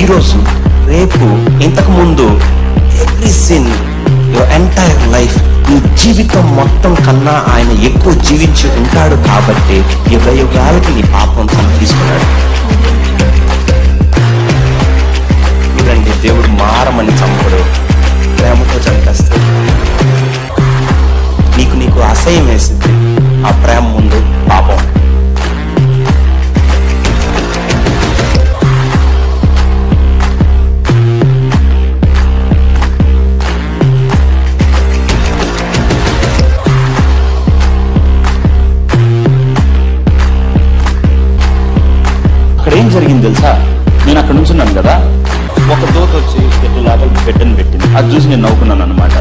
ఈరోజు, రేపు, ఇంతకు ముందు, every sin, your entire life, నీ జీవితం మొత్తం కన్నా ఆయన ఎక్కువ జీవించి ఉంటాడు కాబట్టి యుగ యుగాలకి నీ పాపం తను తీసుకున్నాడు. చూడండి, దేవుడు మారమని చంపడు, ప్రేమతో చంపేస్తాడు. నీకు అసహ్యం వేసింది ఆ ప్రేమ ముందు పాపం. అక్కడ ఏం జరిగింది తెలుసా? నేను అక్కడ నుంచున్నాను కదా, ఒక దోత వచ్చి ఎట్లాగా బిడ్డను పెట్టింది. అది చూసి నేను నవ్వుకున్నాను అనమాట.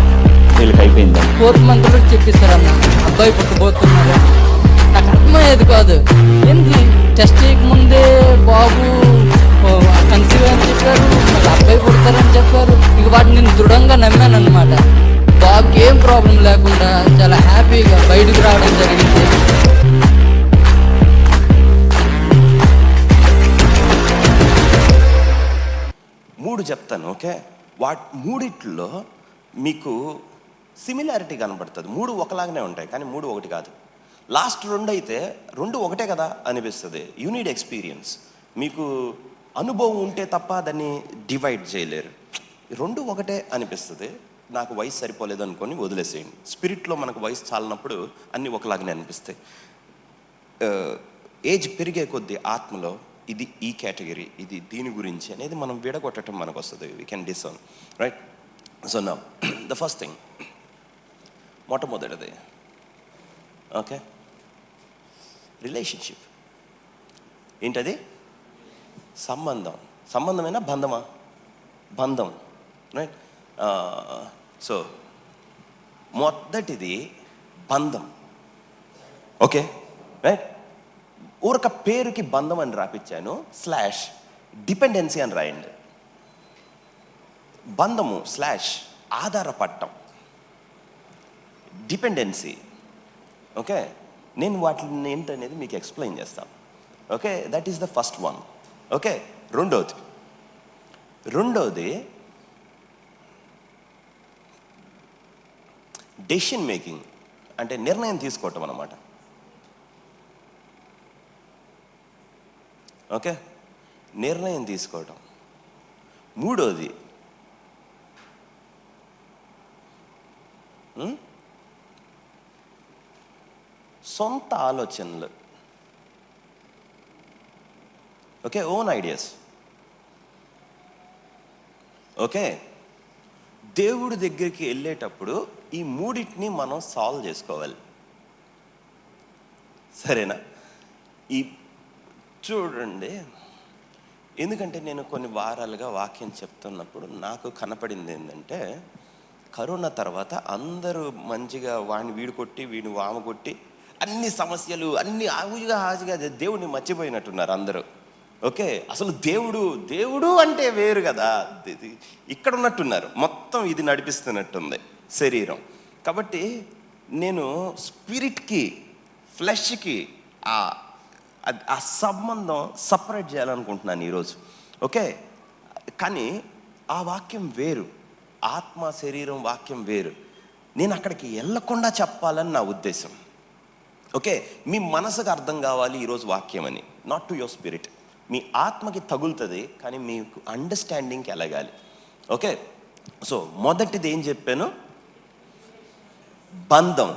వీళ్ళకి అయిపోయింది. 4th month లో చెప్పిస్తారన్న అబ్బాయి పుట్టబోతున్నారు. నాకు అర్థమయ్యేది కాదు. ఏంది టెస్ట్ చేయకముందే బాబు కన్సీవ్ అని చెప్పారు, మళ్ళీ అబ్బాయి పుడతారని చెప్పారు. ఇక వాటిని నేను దృఢంగా నమ్మాను అనమాట. బాబుకి ఏం ప్రాబ్లం లేకుండా చాలా హ్యాపీగా బయటకు రావడం జరిగింది. మూడు చెప్తాను, ఓకే? మూడిట్లో మీకు సిమిలారిటీ కనబడుతుంది. మూడు ఒకలాగానే ఉంటాయి, కానీ మూడు ఒకటి కాదు. లాస్ట్ రెండు అయితే రెండు ఒకటే కదా అనిపిస్తుంది. You need experience. మీకు అనుభవం ఉంటే తప్ప దాన్ని డివైడ్ చేయలేరు. రెండు ఒకటే అనిపిస్తుంది. నాకు వయసు సరిపోలేదు అనుకొని వదిలేసేయండి. స్పిరిట్లో మనకు వయసు చాలినప్పుడు అన్నీ ఒకలాగానే అనిపిస్తాయి. ఏజ్ పెరిగే కొద్దీ ఆత్మలో ఇది ఈ కేటగిరీ, ఇది దీని గురించి అనేది మనం విడగొట్టడం మనకు వస్తుంది. We can discern, right? So now the first thing, మొట్టమొదటిది, ఓకే, రిలేషన్షిప్. ఏంటది? సంబంధం. సంబంధమేనా బంధమా? బంధం, రైట్? సో మొదటిది బంధం, ఓకే, రైట్? ఊరక పేరుకి బంధం అని రాపించాను, /డిపెండెన్సీ అని రాయండి. బంధము /ఆధారపడటం, డిపెండెన్సీ, ఓకే? నేను వాటిని ఏంటనేది మీకు ఎక్స్ప్లెయిన్ చేస్తాను, okay? That is the first one, okay? రెండోది డెసిషన్ మేకింగ్, అంటే నిర్ణయం తీసుకోవటం అన్నమాట, ఓకే? నిర్ణయం తీసుకోవటం. మూడోది సొంత ఆలోచనలు, ఓకే? Own ideas, okay? దేవుడి దగ్గరికి వెళ్ళేటప్పుడు ఈ మూడింటిని మనం సాల్వ్ చేసుకోవాలి, సరేనా? ఈ చూడండి, ఎందుకంటే నేను కొన్ని వారాలుగా వాక్యం చెప్తున్నప్పుడు నాకు కనపడింది ఏంటంటే, కరోనా తర్వాత అందరూ మంచిగా వాడిని వీడు కొట్టి వీడిని వామ కొట్టి అన్ని సమస్యలు అన్ని ఆవుగా దేవుడిని మర్చిపోయినట్టున్నారు అందరూ, ఓకే? అసలు దేవుడు అంటే వేరు కదా, ఇక్కడ ఉన్నట్టున్నారు. మొత్తం ఇది నడిపిస్తున్నట్టుంది శరీరం. కాబట్టి నేను స్పిరిట్కి ఫ్లెష్కి ఆ సంబంధం సపరేట్ చేయాలనుకుంటున్నాను ఈరోజు, ఓకే? కానీ ఆ వాక్యం వేరు, ఆత్మ శరీరం వాక్యం వేరు. నేను అక్కడికి వెళ్ళకుండా చెప్పాలని నా ఉద్దేశం, ఓకే? మీ మనసుకు అర్థం కావాలి ఈరోజు వాక్యం అని, నాట్ టు యువర్ స్పిరిట్. మీ ఆత్మకి తగులుతుంది, కానీ మీకు అండర్స్టాండింగ్కి ఎలగాలి, ఓకే? సో మొదటిది ఏం చెప్పాను? బంధం,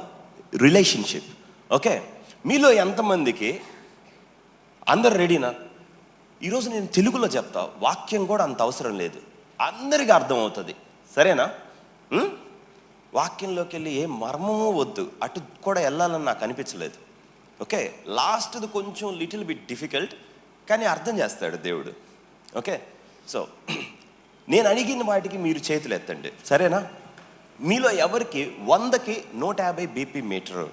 రిలేషన్షిప్, ఓకే? మీలో ఎంతమందికి అందరు రెడీనా? ఈరోజు నేను తెలుగులో చెప్తా, వాక్యం కూడా అంత అవసరం లేదు, అందరికీ అర్థమవుతుంది, సరేనా? వాక్యంలోకి వెళ్ళి ఏ మర్మము వద్దు, అటు కూడా వెళ్ళాలని నాకు అనిపించలేదు, ఓకే? లాస్ట్ది కొంచెం లిటిల్ బిట్ డిఫికల్ట్, కానీ అర్థం చేస్తాడు దేవుడు, ఓకే? సో నేను అడిగిన వాటికి మీరు చేతులు ఎత్తండి, సరేనా? మీలో ఎవరికి 100కి 150 BP మీటరు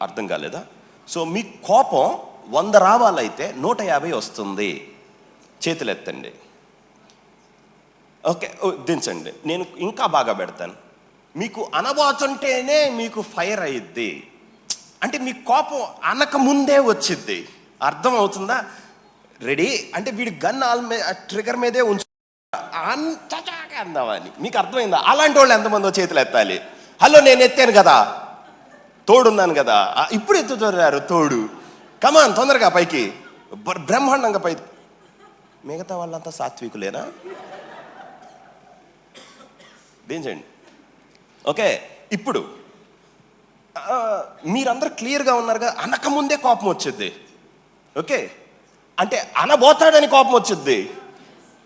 అర్థం కాలేదా? సో మీ కోపం 100 రావాలైతే 150 వస్తుంది, చేతులు ఎత్తండి, ఓకే? దించండి. నేను ఇంకా బాగా పెడతాను. మీకు అనబోతుంటేనే మీకు ఫైర్ అయ్యిద్ది, అంటే మీ కోపం అనక ముందే వచ్చిద్ది, అర్థం అవుతుందా? రెడీ అంటే వీడి గన్ ట్రిగర్ మీదే ఉంచు అందామని. మీకు అర్థమైందా? అలాంటి వాళ్ళు ఎంతమందో చేతులు ఎత్తాలి. హలో, నేను ఎత్తాను కదా, తోడున్నాను కదా. ఇప్పుడు ఎత్తుతారు తోడు. కమాన్, తొందరగా పైకి, బ్రహ్మాండంగా పైకి. మిగతా వాళ్ళంతా సాత్వికులేనా? దించండి. ఓకే, ఇప్పుడు మీరందరూ క్లియర్గా ఉన్నారుగా. అనకముందే కోపం వచ్చింది. ఓకే, అంటే అనబోతాడని కోపం వచ్చింది.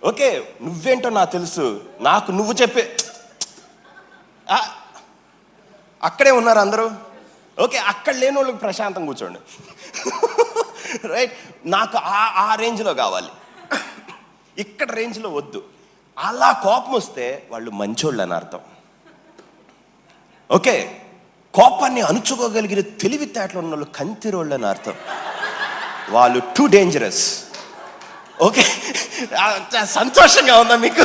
ఓకే, నువ్వేంటో నాకు తెలుసు, నాకు నువ్వు చెప్పే. అక్కడే ఉన్నారు అందరూ. ఓకే, అక్కడ లేని వాళ్ళకి ప్రశాంతం కూర్చోండి. రైట్, నాకు ఆ రేంజ్లో కావాలి, ఇక్కడ రేంజ్లో వద్దు. అలా కోపం వస్తే వాళ్ళు మంచోళ్ళు అని అర్థం. ఓకే, కోపాన్ని అణుచుకోగలిగిన తెలివితేటలు ఉన్న వాళ్ళు కంతిరోళ్ళు అని అర్థం. వాళ్ళు టూ డేంజరస్. ఓకే, సంతోషంగా ఉందా మీకు?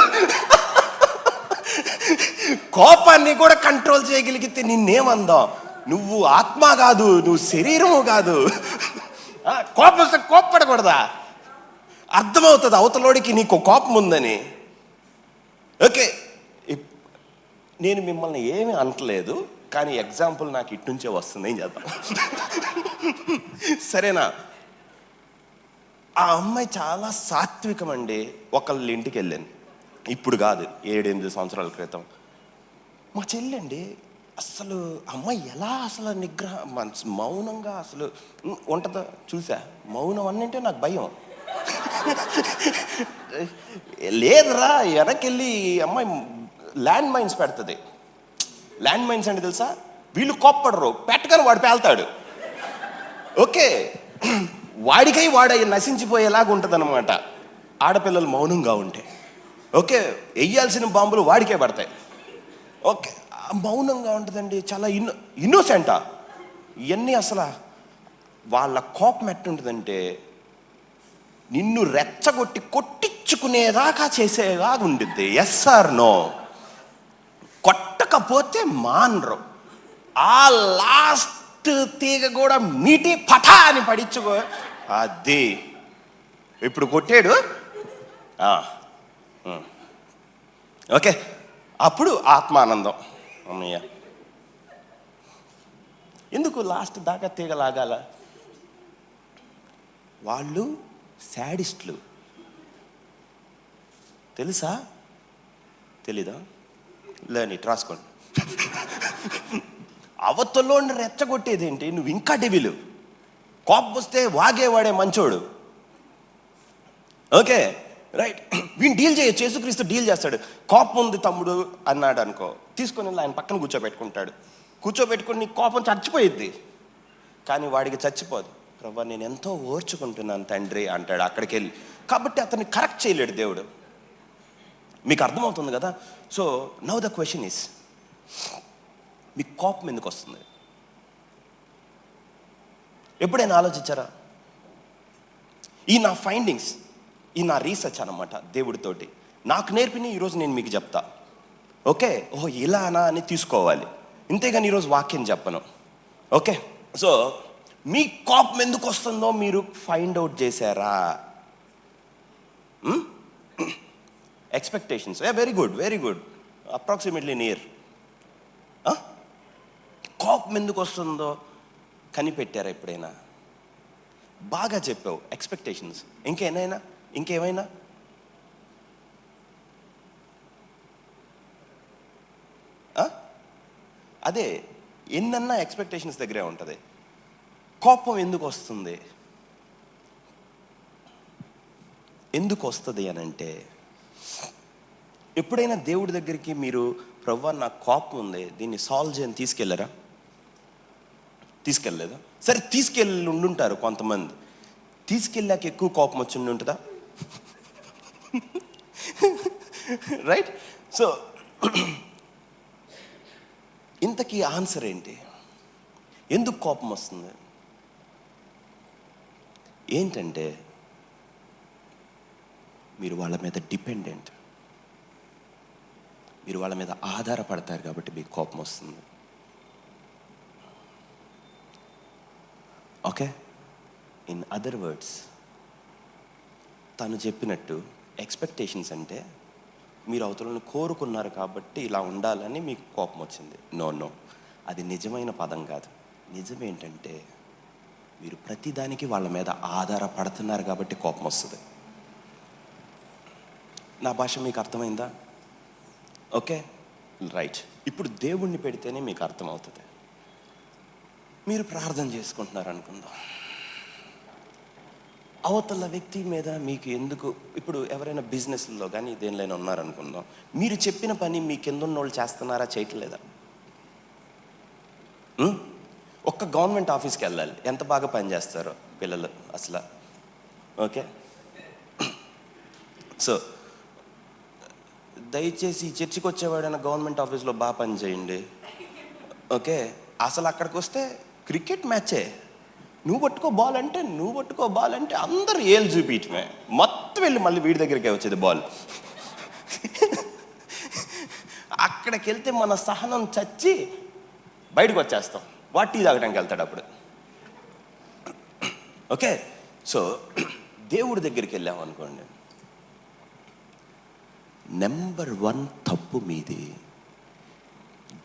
కోపాన్ని కూడా కంట్రోల్ చేయగలిగితే నిన్నేమందాం? నువ్వు ఆత్మ కాదు, నువ్వు శరీరము కాదు. కోపం వస్తే కోప్పడకూడదా? అర్థమవుతుంది అవతలోడికి నీకు కోపం ఉందని. ఓకే, నేను మిమ్మల్ని ఏమీ అనట్లేదు, కానీ ఎగ్జాంపుల్ నాకు ఇటు నుంచే వస్తుంది. ఏం చేద్దాం? సరేనా? ఆ అమ్మాయి చాలా సాత్వికం అండి. ఒకళ్ళ ఇంటికి వెళ్ళాను, ఇప్పుడు కాదు, 7-8 సంవత్సరాల క్రితం. మా చెల్లండి, అసలు అమ్మాయి ఎలా అసలు మౌనంగా అసలు ఉంటుందో చూసా. మౌనం అన్నంటే నాకు భయం. లేదురా, వెనకెళ్ళి అమ్మాయి ల్యాండ్ మైన్స్ పెడుతుంది. ల్యాండ్ మైన్స్ అంటే తెలుసా? వీళ్ళు కోప్పడరు, పెట్టగానే వాడు పేల్తాడు. ఓకే, వాడికై వాడు నశించిపోయేలాగా ఉంటుంది అనమాట ఆడపిల్లలు మౌనంగా ఉంటే. ఓకే, వెయ్యాల్సిన బాంబులు వాడికే పడతాయి. ఓకే, మౌనంగా ఉంటుందండి, చాలా ఇన్నోసెంటా ఇవన్నీ. అసలు వాళ్ళ కోపం ఎట్టుంటుందంటే నిన్ను రెచ్చగొట్టి కొట్టించుకునేదాకా చేసేలాగా ఉండిద్ది. Yes or no? కొట్టకపోతే మానరు. ఆ లాస్ట్ తీగ కూడా మీటి పఠా అని పడించుకో. అది ఇప్పుడు కొట్టాడు. ఓకే, అప్పుడు ఆత్మానందం. అమ్మయ్య, ఎందుకు లాస్ట్ దాకా తీగలాగాల? వాళ్ళు శాడిస్టులు, తెలుసా? తెలీదా? లేని రాసుకోండి. అవతలోని రెచ్చగొట్టేది ఏంటి? నువ్వు ఇంకా డెవిలు. కోపం వస్తే వాగేవాడే మంచోడు. ఓకే, రైట్, వీడిని డీల్ చేయొచ్చు. యేసుక్రీస్తు డీల్ చేస్తాడు. కోపం ఉంది తమ్ముడు అన్నాడు అనుకో, తీసుకొని ఆయన పక్కన కూర్చోబెట్టుకుంటాడు. కూర్చోబెట్టుకుని నీ కోపం చచ్చిపోయిద్ది, కానీ వాడికి చచ్చిపోదు. ప్రభా, నేను ఎంతో ఓర్చుకుంటున్నాను తండ్రి అంటాడు అక్కడికి వెళ్ళి. కాబట్టి అతన్ని కరెక్ట్ చేయలేడు దేవుడు. మీకు అర్థమవుతుంది కదా? So now the question is, మీకు కోపం ఎందుకు వస్తుంది? ఎప్పుడైనా ఆలోచించారా? ఈ నా ఫైండింగ్స్, ఈ నా రీసెర్చ్ అనమాట దేవుడితోటి నాకు నేర్పిన ఈరోజు నేను మీకు చెప్తా. ఓకే, ఓహో ఇలానా అని తీసుకోవాలి. ఇంతేగాని ఈరోజు వాక్యం చెప్పను. ఓకే, సో మీ కోపం ఎందుకు వస్తుందో మీరు ఫైండ్ అవుట్ చేశారా? Expectations, very good, very good, approximately near. కోపం ఎందుకు వస్తుందో కనిపెట్టారా ఎప్పుడైనా? బాగా చెప్పావు. ఎక్స్పెక్టేషన్స్, ఇంకేమైనా? అదే, ఎన్నన్నా ఎక్స్పెక్టేషన్స్ దగ్గరే ఉంటుంది. కోపం ఎందుకు వస్తుంది? ఎందుకు వస్తుంది అని అంటే, ఎప్పుడైనా దేవుడి దగ్గరికి మీరు ప్రభువా నాకు కోపం ఉంది, దీన్ని సాల్వ్ చేయని తీసుకెళ్ళారా? తీసుకెళ్ళలేదా? సరే, తీసుకెళ్ళి ఉండుంటారు కొంతమంది. తీసుకెళ్ళాక ఎక్కువ కోపం వచ్చి ఉంటుందా? రైట్. సో ఇంతకీ ఆన్సర్ ఏంటి? ఎందుకు కోపం వస్తుంది? ఏంటంటే మీరు వాళ్ళ మీద డిపెండెంట్, మీరు వాళ్ళ మీద ఆధారపడతారు కాబట్టి మీకు కోపం వస్తుంది. ఓకే, ఇన్ అదర్ వర్డ్స్, తను చెప్పినట్టు ఎక్స్పెక్టేషన్స్ అంటే మీరు అవతలను కోరుకున్నారు కాబట్టి ఇలా ఉండాలని మీకు కోపం వచ్చింది. నో, అది నిజమైన పదం కాదు. నిజం ఏంటంటే మీరు ప్రతిదానికి వాళ్ళ మీద ఆధారపడుతున్నారు కాబట్టి కోపం వస్తుంది. నా భాష మీకు అర్థమైందా? Okay, right. ఇప్పుడు దేవుణ్ణి పెడితేనే మీకు అర్థమవుతుంది. మీరు ప్రార్థన చేసుకుంటున్నారు అనుకుందాం, అవతల వ్యక్తి మీద మీకు ఎందుకు, ఇప్పుడు ఎవరైనా బిజినెస్లో కానీ దేనిలో ఉన్నారనుకుందాం, మీరు చెప్పిన పని మీ కింద ఉన్న వాళ్ళు చేస్తున్నారా, చేయట్లేదా? ఒక్క గవర్నమెంట్ ఆఫీస్కి వెళ్ళాలి, ఎంత బాగా పనిచేస్తారో పిల్లలు అసలు. ఓకే, సో దయచేసి ఈ చర్చికి వచ్చేవాడైనా గవర్నమెంట్ ఆఫీస్లో బాగా పని చేయండి. ఓకే, అసలు అక్కడికి వస్తే క్రికెట్ మ్యాచే, నువ్వు పట్టుకో బాల్ అంటే అందరు ఏళ్ళు చూపించమే, మొత్తం వెళ్ళి మళ్ళీ వీడి దగ్గరికే వచ్చేది బాల్. అక్కడికి వెళ్తే మన సహనం చచ్చి బయటకు వచ్చేస్తాం. వాటి టీ తాగడానికి వెళ్తాడు అప్పుడు. ఓకే, సో దేవుడి దగ్గరికి వెళ్ళామనుకోండి, నెంబర్ 1 తప్పు మీది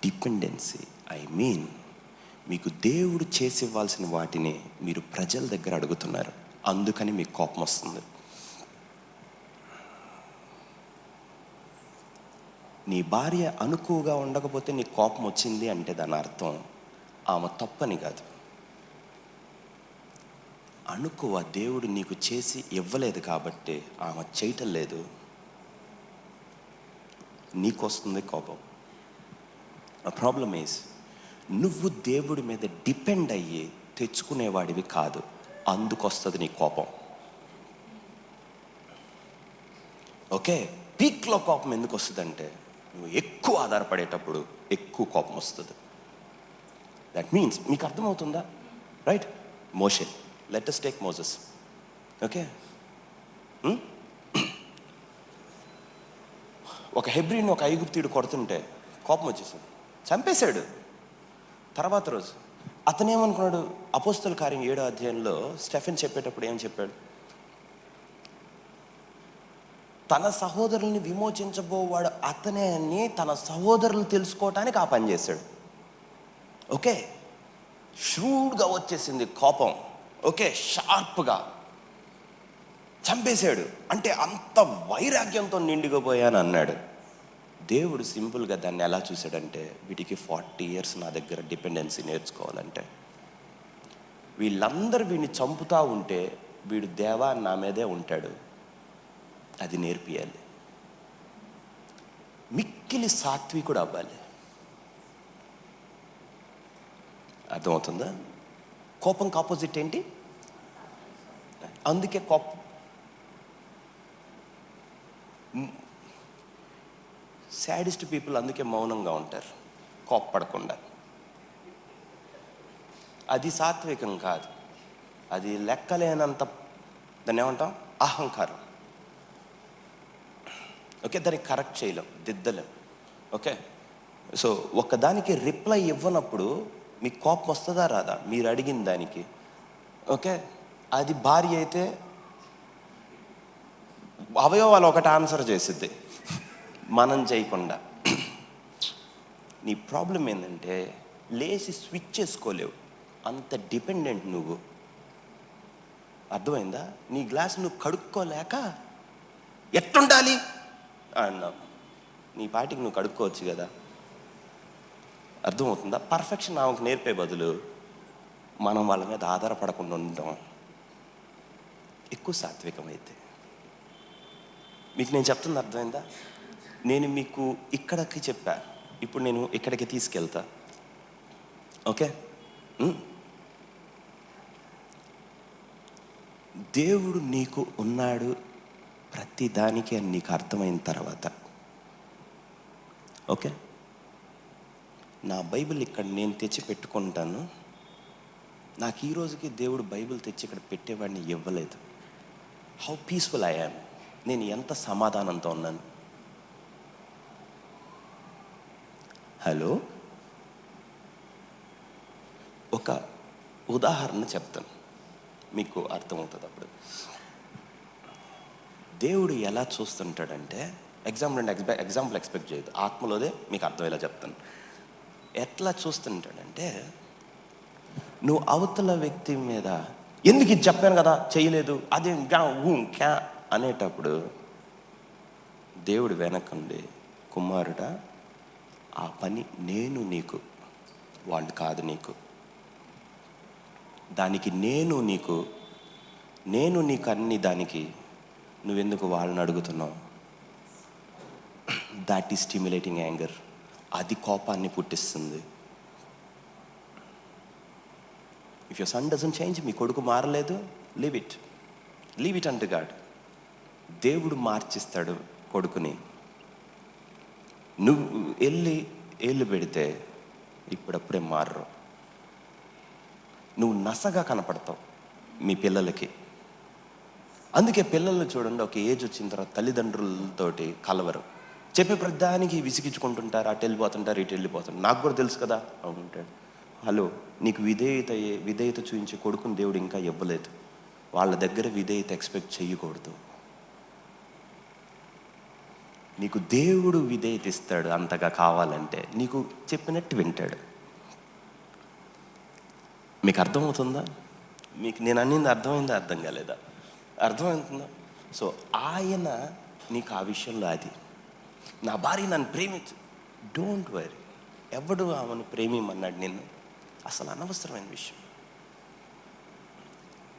డిపెండెన్సీ. మీకు దేవుడు చేసి ఇవ్వాల్సిన వాటిని మీరు ప్రజల దగ్గర అడుగుతున్నారు, అందుకని మీకు కోపం వస్తుంది. నీ భార్య అనుకువగా ఉండకపోతే నీకు కోపం వచ్చింది అంటే దాని అర్థం ఆమె తప్పని కాదు. అనుకువ దేవుడు నీకు చేసి ఇవ్వలేదు కాబట్టి ఆమె చేయటం లేదు, నీకు వస్తుంది కోపం. ప్రాబ్లం ఈజ్ నువ్వు దేవుడి మీద డిపెండ్ అయ్యి తెచ్చుకునేవాడివి కాదు, అందుకొస్తుంది నీ కోపం. ఓకే, పీక్లో కోపం ఎందుకు వస్తుందంటే నువ్వు ఎక్కువ ఆధారపడేటప్పుడు ఎక్కువ కోపం వస్తుంది. దట్ మీన్స్ మీకు అర్థమవుతుందా? Right, Moshe, let us take Moses. Okay, ఒక హెబ్రీని ఒక ఐగుప్తీయుడు కొడుతుంటే కోపం వచ్చేసింది, చంపేశాడు. తర్వాత రోజు అతనేమనుకున్నాడు, అపోస్తల కార్యం 7వ అధ్యాయంలో స్టెఫెన్ చెప్పేటప్పుడు ఏం చెప్పాడు? తన సహోదరుల్ని విమోచించబోవాడు అతనే అని తన సహోదరులు తెలుసుకోవటానికి ఆ పని చేశాడు. ఓకే, ష్రూడ్గా వచ్చేసింది కోపం. ఓకే, షార్ప్గా చంపేశాడు. అంటే అంత వైరాగ్యంతో నిండిపోయాను అన్నాడు. దేవుడు సింపుల్గా దాన్ని ఎలా చూశాడంటే, వీటికి 40 years నా దగ్గర డిపెండెన్సీ నేర్చుకోవాలంటే, వీళ్ళందరూ వీడిని చంపుతూ ఉంటే వీడు దేవా నా మీదే ఉంటాడు, అది నేర్పియాలి. మిక్కిలి సాత్వికుడు అవ్వాలి. అర్థమవుతుందా? కోపంకి ఆపోజిట్ ఏంటి? అందుకే కోపం సాడిస్ట్ పీపుల్ అందుకే మౌనంగా ఉంటారు, కోప్పడకుండా. అది సాత్వికం కాదు, అది లెక్కలేనంత, దాన్ని ఏమంటాం, అహంకారం. ఓకే, దానికి కరెక్ట్ చేయలేం, దిద్దలేం. ఓకే, సో ఒకదానికి రిప్లై ఇవ్వనప్పుడు మీకు కోపం వస్తుందా రాదా? మీరు అడిగిన దానికి. ఓకే, అది భార్య అయితే అవయవాలు ఒకటి ఆన్సర్ చేసిద్ది, మనం చేయకుండా. నీ ప్రాబ్లం ఏంటంటే లేచి స్విచ్ చేసుకోలేవు, అంత డిపెండెంట్ నువ్వు. అర్థమైందా? నీ గ్లాస్ నువ్వు కడుక్కోలేక ఎట్టుండాలి అన్నావు, నీ పాటికి నువ్వు కడుక్కోవచ్చు కదా. అర్థమవుతుందా? పర్ఫెక్షన్ ఆమెకు నేర్పే బదులు మనం వాళ్ళ మీద ఆధారపడకుండా ఉండటం ఎక్కువ సాత్వికమైతే. మీకు నేను చెప్తుంది అర్థమైందా? నేను మీకు ఇక్కడికి చెప్పా, ఇప్పుడు నేను ఇక్కడికి తీసుకెళ్తా. ఓకే, దేవుడు నీకు ఉన్నాడు ప్రతి దానికి అని నీకు అర్థమైన తర్వాత, ఓకే, నా బైబిల్ ఇక్కడ నేను తెచ్చి పెట్టుకుంటాను. నాకు ఈ రోజుకి దేవుడు బైబిల్ తెచ్చి ఇక్కడ పెట్టేవాడిని ఇవ్వలేదు. హౌ పీస్ఫుల్ ఐ యామ్, నేను ఎంత సమాధానంతో ఉన్నాను. హలో, ఒక ఉదాహరణ చెప్తాను, మీకు అర్థమవుతుంది. అప్పుడు దేవుడు ఎలా చూస్తుంటాడంటే, ఎగ్జాంపుల్ ఎక్స్పెక్ట్ చేయదు, ఆత్మలోదే మీకు అర్థమయ్యేలా చెప్తాను. ఎట్లా చూస్తుంటాడంటే, నువ్వు అవతల వ్యక్తి మీద ఎందుకు ఇది చెప్పాను కదా చేయలేదు అది క్యా అనేటప్పుడు దేవుడు వెనకండి, కుమారుడా ఆ పని నేను నీకు, వాళ్ళు కాదు నీకు, దానికి నేను నీకు అన్ని దానికి నువ్వెందుకు వాళ్ళని అడుగుతున్నావు? That is stimulating anger. అది కోపాన్ని పుట్టిస్తుంది. If your son doesn't change, మీ కొడుకు మారలేదు, లీవ్ ఇట్ అంటే గాడ్. దేవుడు మార్చిస్తాడు కొడుకుని. నువ్వు వెళ్ళి ఏళ్ళు పెడితే ఇప్పుడప్పుడే మారరు. నువ్వు నసగా కనపడతావు మీ పిల్లలకి. అందుకే పిల్లలు చూడండి, ఒక ఏజ్ వచ్చిన తర్వాత తల్లిదండ్రులతోటి కలవరు, చెప్పే ప్రతిదానికి విసిగించుకుంటుంటారు, అటు వెళ్ళిపోతుంటారు, ఇటు వెళ్ళిపోతుంటారు. నాకు కూడా తెలుసు కదా అవుతుంటాడు. హలో, నీకు విధేయత చూపించే కొడుకుని దేవుడు ఇంకా ఇవ్వలేదు. వాళ్ళ దగ్గర విధేయత ఎక్స్పెక్ట్ చేయకూడదు. నీకు దేవుడు విధేయత ఇస్తాడు అంతగా కావాలంటే, నీకు చెప్పినట్టు వింటాడు. మీకు అర్థమవుతుందా? మీకు నేను అన్నింది అర్థమైందా, అర్థం కాలేదా? అర్థమవుతుందా? సో ఆయన నీకు ఆ విషయంలో అది, నా భార్య నన్ను ప్రేమించు, డోంట్ వరీ. ఎవడు ఆమెను ప్రేమిమన్నాడు నిన్ను? అసలు అనవసరమైన విషయం.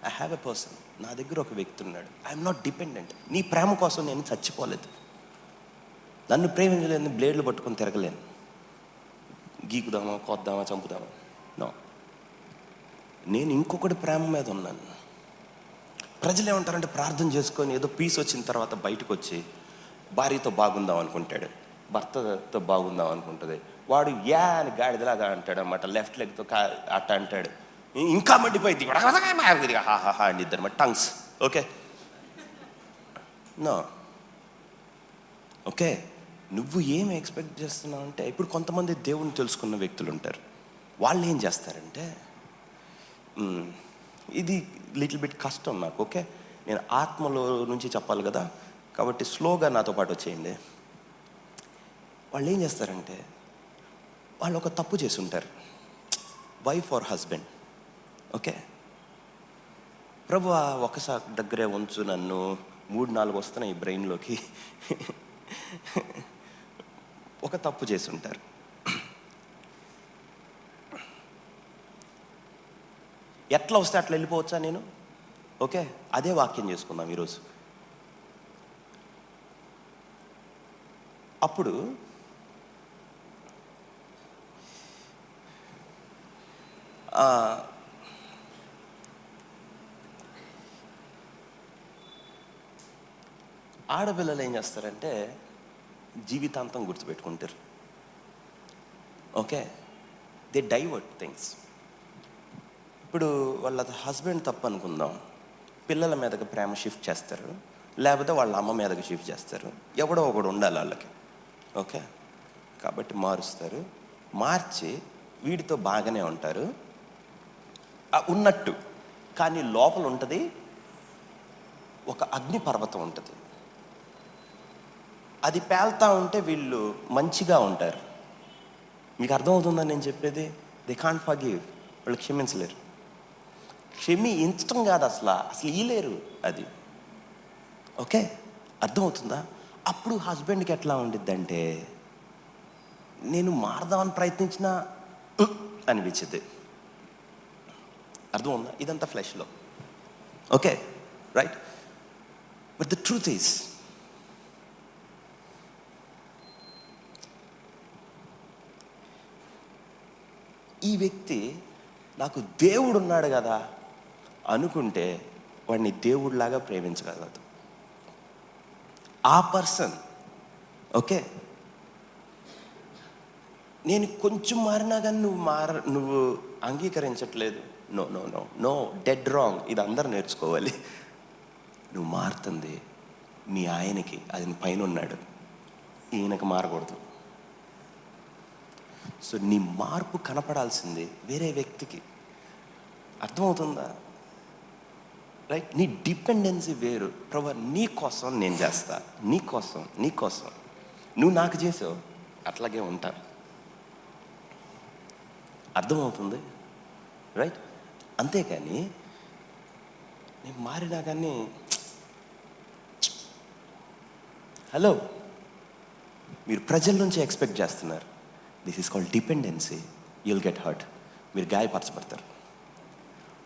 ఐ హ్యావ్ ఎ పర్సన్, నా దగ్గర ఒక వ్యక్తి ఉన్నాడు. I'm not dependent. నీ ప్రేమ కోసం నేను చచ్చిపోలేదు. నన్ను ప్రేమించలేని బ్లేడ్లు పట్టుకొని తిరగలేను, గీకుదామా, కొద్దామా, చంపుదామా. నో, నేను ఇంకొకటి ప్రేమ మీద ఉన్నాను. ప్రజలు ఏమంటారంటే, ప్రార్థన చేసుకొని ఏదో పీస్ వచ్చిన తర్వాత బయటకు వచ్చి భార్యతో బాగుందాం అనుకుంటాడు, భర్తతో బాగుందాం అనుకుంటుంది. వాడు యా అని గాడిదలాగా అంటాడు అన్నమాట, లెఫ్ట్ లెగ్తో అట్ట అంటాడు, ఇంకా మండిపోయింది హాహా అండి ఇద్దరు టంగ్స్. Okay, no, okay. నువ్వు ఏమి ఎక్స్పెక్ట్ చేస్తున్నావు అంటే, ఇప్పుడు కొంతమంది దేవుని తెలుసుకున్న వ్యక్తులు ఉంటారు. వాళ్ళు ఏం చేస్తారంటే, ఇది లిటిల్ బిట్ కష్టం నాకు, ఓకే, నేను ఆత్మలో నుంచి చెప్పాలి కదా, కాబట్టి స్లోగా నాతో పాటు వచ్చేయండి. వాళ్ళు ఏం చేస్తారంటే, వాళ్ళు ఒక తప్పు చేసి ఉంటారు, వైఫ్ ఆర్ హస్బెండ్. ఓకే, ప్రభువా ఒకసారి దగ్గరే ఉంచు నన్ను, 3-4 వస్తున్నాయి ఈ బ్రెయిన్లోకి. ఒక తప్పు చేసి ఉంటారు. ఎట్లా వస్తే అట్లా వెళ్ళిపోవచ్చా నేను? ఓకే, అదే వాక్యం చేసుకుందాం ఈరోజు. అప్పుడు ఆడపిల్లలు ఏం చేస్తారంటే, జీవితాంతం గుర్తుపెట్టుకుంటారు. Okay, they divert things. ఇప్పుడు వాళ్ళ హస్బెండ్ తప్పు అనుకుందాం, పిల్లల మీదకి ప్రేమ షిఫ్ట్ చేస్తారు, లేకపోతే వాళ్ళ అమ్మ మీదకి షిఫ్ట్ చేస్తారు. ఎవడో ఒకడు ఉండాలి వాళ్ళకి. ఓకే, కాబట్టి మారుస్తారు. మార్చి వీడితో బాగానే ఉంటారు ఉన్నట్టు, కానీ లోపల ఉంటుంది ఒక అగ్ని పర్వతం ఉంటుంది. అది పేల్తా ఉంటే వీళ్ళు మంచిగా ఉంటారు. మీకు అర్థమవుతుందని నేను చెప్పేది? They can't forgive. వాళ్ళు క్షమించలేరు. క్షమించటం కాదు, అసలు ఇయ్యలేరు అది. ఓకే, అర్థమవుతుందా? అప్పుడు హస్బెండ్కి ఎట్లా ఉండిద్దంటే, నేను మారదామని ప్రయత్నించినా అనిపించింది. అర్థమవుందా? ఇదంతా ఫ్లెష్లో. Okay, right. But the truth is, ఈ వ్యక్తి నాకు దేవుడు ఉన్నాడు కదా అనుకుంటే వాడిని దేవుడిలాగా ప్రేమించగలదు ఆ పర్సన్. ఓకే, నేను కొంచెం మారినా కానీ నువ్వు అంగీకరించట్లేదు. No no no no, dead wrong. ఇది అందరూ నేర్చుకోవాలి. నువ్వు మారుతుంది మీ ఆయనకి, అది పైన ఉన్నాడు, ఈయనకు మారకూడదు. సో నీ మార్పు కనపడాల్సింది వేరే వ్యక్తికి. అర్థమవుతుందా? రైట్? నీ డిపెండెన్సీ వేరు. ప్రభు నీ కోసం నేను చేస్తా, నీ కోసం నువ్వు నాకు చేసావు, అట్లాగే ఉంటా. అర్థమవుతుంది, రైట్? అంతేకాని నేను మారినా కానీ హలో, మీరు ప్రజల నుంచి ఎక్స్పెక్ట్ చేస్తున్నారు. This is called dependency. You'll get hurt. మీరు గాయపరచబడతారు.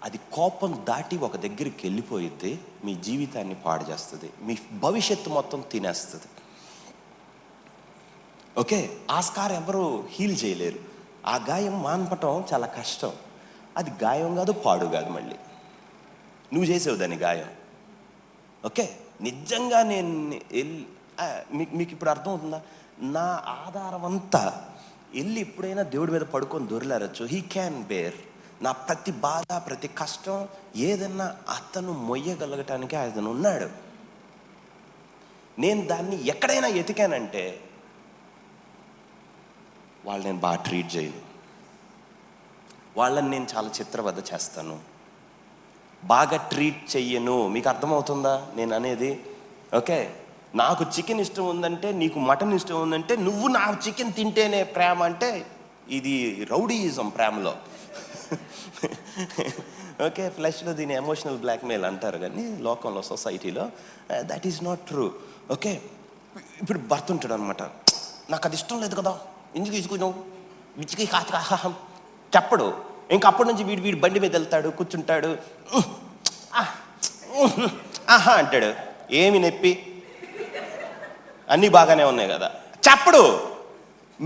అది కోపం దాటి ఒక దగ్గరికి వెళ్ళిపోయిద్ది, మీ జీవితాన్ని పాడు చేస్తుంది, మీ భవిష్యత్తు మొత్తం తినేస్తుంది. ఓకే, ఆ స్కార్ ఎవరు హీల్ చేయలేరు. ఆ గాయం మాన్పటం చాలా కష్టం. అది గాయం కాదు, పాడు కాదు, మళ్ళీ నువ్వు చేసావు దాన్ని గాయం. ఓకే, నిజంగా నేను మీకు ఇప్పుడు అర్థమవుతుందా? నా ఆధారం అంతా వెళ్ళి ఎప్పుడైనా దేవుడి మీద పడుకొని దొరిలారచ్చు. He can bear. నా ప్రతి బాధ, ప్రతి కష్టం ఏదన్నా అతను మొయ్యగలగటానికి అతను ఉన్నాడు. నేను దాన్ని ఎక్కడైనా ఎతికానంటే వాళ్ళు నేను బాగా ట్రీట్ చేయను, వాళ్ళని నేను చాలా చిత్రవద చేస్తాను, బాగా ట్రీట్ చెయ్యను. మీకు అర్థమవుతుందా నేను అనేది? ఓకే, నాకు చికెన్ ఇష్టం ఉందంటే, నీకు మటన్ ఇష్టం ఉందంటే, నువ్వు నా చికెన్ తింటేనే ప్రేమ అంటే ఇది రౌడీయిజం ప్రేమలో. ఓకే, ఫ్లెష్లో దీని ఎమోషనల్ బ్లాక్మెయిల్ అంటారు, కానీ లోకంలో, సొసైటీలో that is not true. Okay, ఇప్పుడు భర్త ఉంటాడు అనమాట, నాకు అది ఇష్టం లేదు కదా, ఎందుకు తీసుకున్నావు, విచ్చికి కాచక చెప్పడు. ఇంకా అప్పటి నుంచి వీడి బండి మీద వెళ్తాడు, కూర్చుంటాడు, ఆహా అంటాడు. ఏమి నొప్పి, అన్నీ బాగానే ఉన్నాయి కదా, చెప్పడు.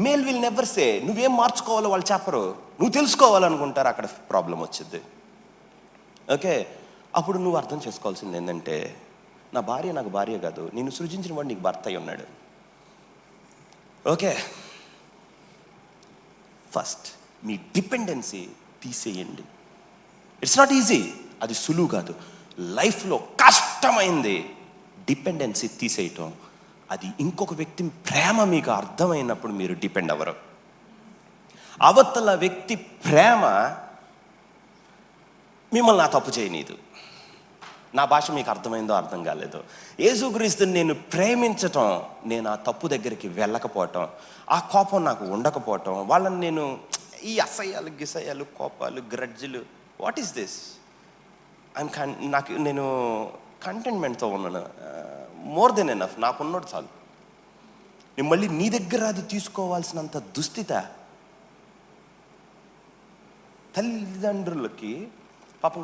Male will never say. నువ్వేం మార్చుకోవాలో వాళ్ళు చెప్పరు, నువ్వు తెలుసుకోవాలనుకుంటారు, అక్కడ ప్రాబ్లం వచ్చింది. ఓకే, అప్పుడు నువ్వు అర్థం చేసుకోవాల్సింది ఏంటంటే, నా భార్య నాకు భార్య కాదు, నేను సృజించిన వాడు నీకు భర్త అయి ఉన్నాడు. ఓకే, ఫస్ట్ మీ డిపెండెన్సీ తీసేయండి. ఇట్స్ నాట్ ఈజీ, అది సులువు కాదు, లైఫ్లో కష్టమైంది డిపెండెన్సీ తీసేయటం. అది ఇంకొక వ్యక్తి ప్రేమ మీకు అర్థమైనప్పుడు మీరు డిపెండ్ అవ్వరు. అవతల వ్యక్తి ప్రేమ మిమ్మల్ని నా తప్పు చేయనీదు. నా భాష మీకు అర్థమైందో అర్థం కాలేదో, యేసుక్రీస్తుని నేను ప్రేమించటం, నేను ఆ తప్పు దగ్గరికి వెళ్ళకపోవటం, ఆ కోపం నాకు ఉండకపోవటం, వాళ్ళని నేను ఈ అసహ్యాలు, గిసయ్యాలు, కోపాలు, గ్రడ్జులు, వాట్ ఈస్ దిస్? నేను కంటెంట్మెంట్తో ఉన్నాను. మోర్ దెన్ ఎనఫ్, నాకున్నోడు చాలు. నేను మళ్ళీ నీ దగ్గర అది తీసుకోవాల్సినంత దుస్థిత. తల్లిదండ్రులకి పాపం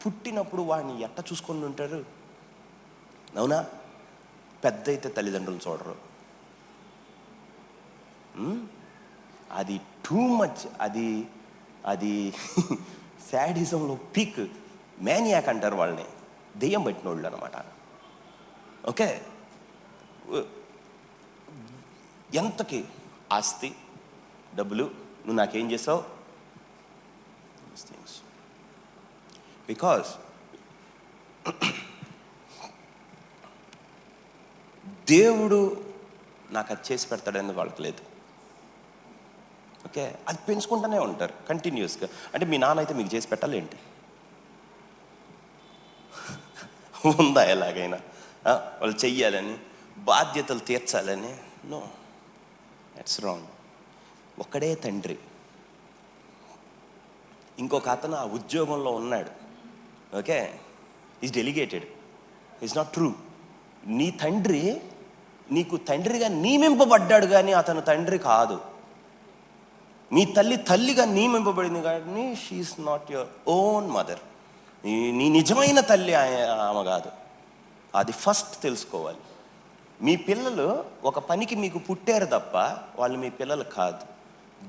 పుట్టినప్పుడు వాడిని ఎట్ట చూసుకొని ఉంటారు, అవునా? పెద్ద అయితే తల్లిదండ్రులు చూడరు. అది టూ మచ్. అది శాడిజంలో పీక్. మేనియాక్ అంటారు వాళ్ళని, దెయ్యం పట్టిన వాళ్ళు అనమాట. ఓకే, ఎంతకి ఆస్తి, డబ్బులు, నువ్వు నాకేం చేసావు, థింగ్స్. బికాస్ దేవుడు నాకు అది చేసి పెడతాడని వాళ్ళకి లేదు. ఓకే, అది పెంచుకుంటూనే ఉంటారు కంటిన్యూస్గా. అంటే మీ నాన్న అయితే మీకు చేసి పెట్టాలి ఏంటి? ఉందా ఎలాగైనా వాళ్ళు చెయ్యాలని, బాధ్యతలు తీర్చాలని? No, that's wrong. ఒక్కడే తండ్రి, ఇంకొక అతను ఆ ఉద్యోగంలో ఉన్నాడు. Okay, is delegated, is not true. నీ తండ్రి నీకు తండ్రిగా నియమింపబడ్డాడు, కానీ అతను తండ్రి కాదు. మీ తల్లిగా నియమింపబడింది, కానీ she is not your own mother. నీ నిజమైన తల్లి ఆమె కాదు. అది ఫస్ట్ తెలుసుకోవాలి. మీ పిల్లలు ఒక పనికి మీకు పుట్టారు తప్ప వాళ్ళు మీ పిల్లలు కాదు.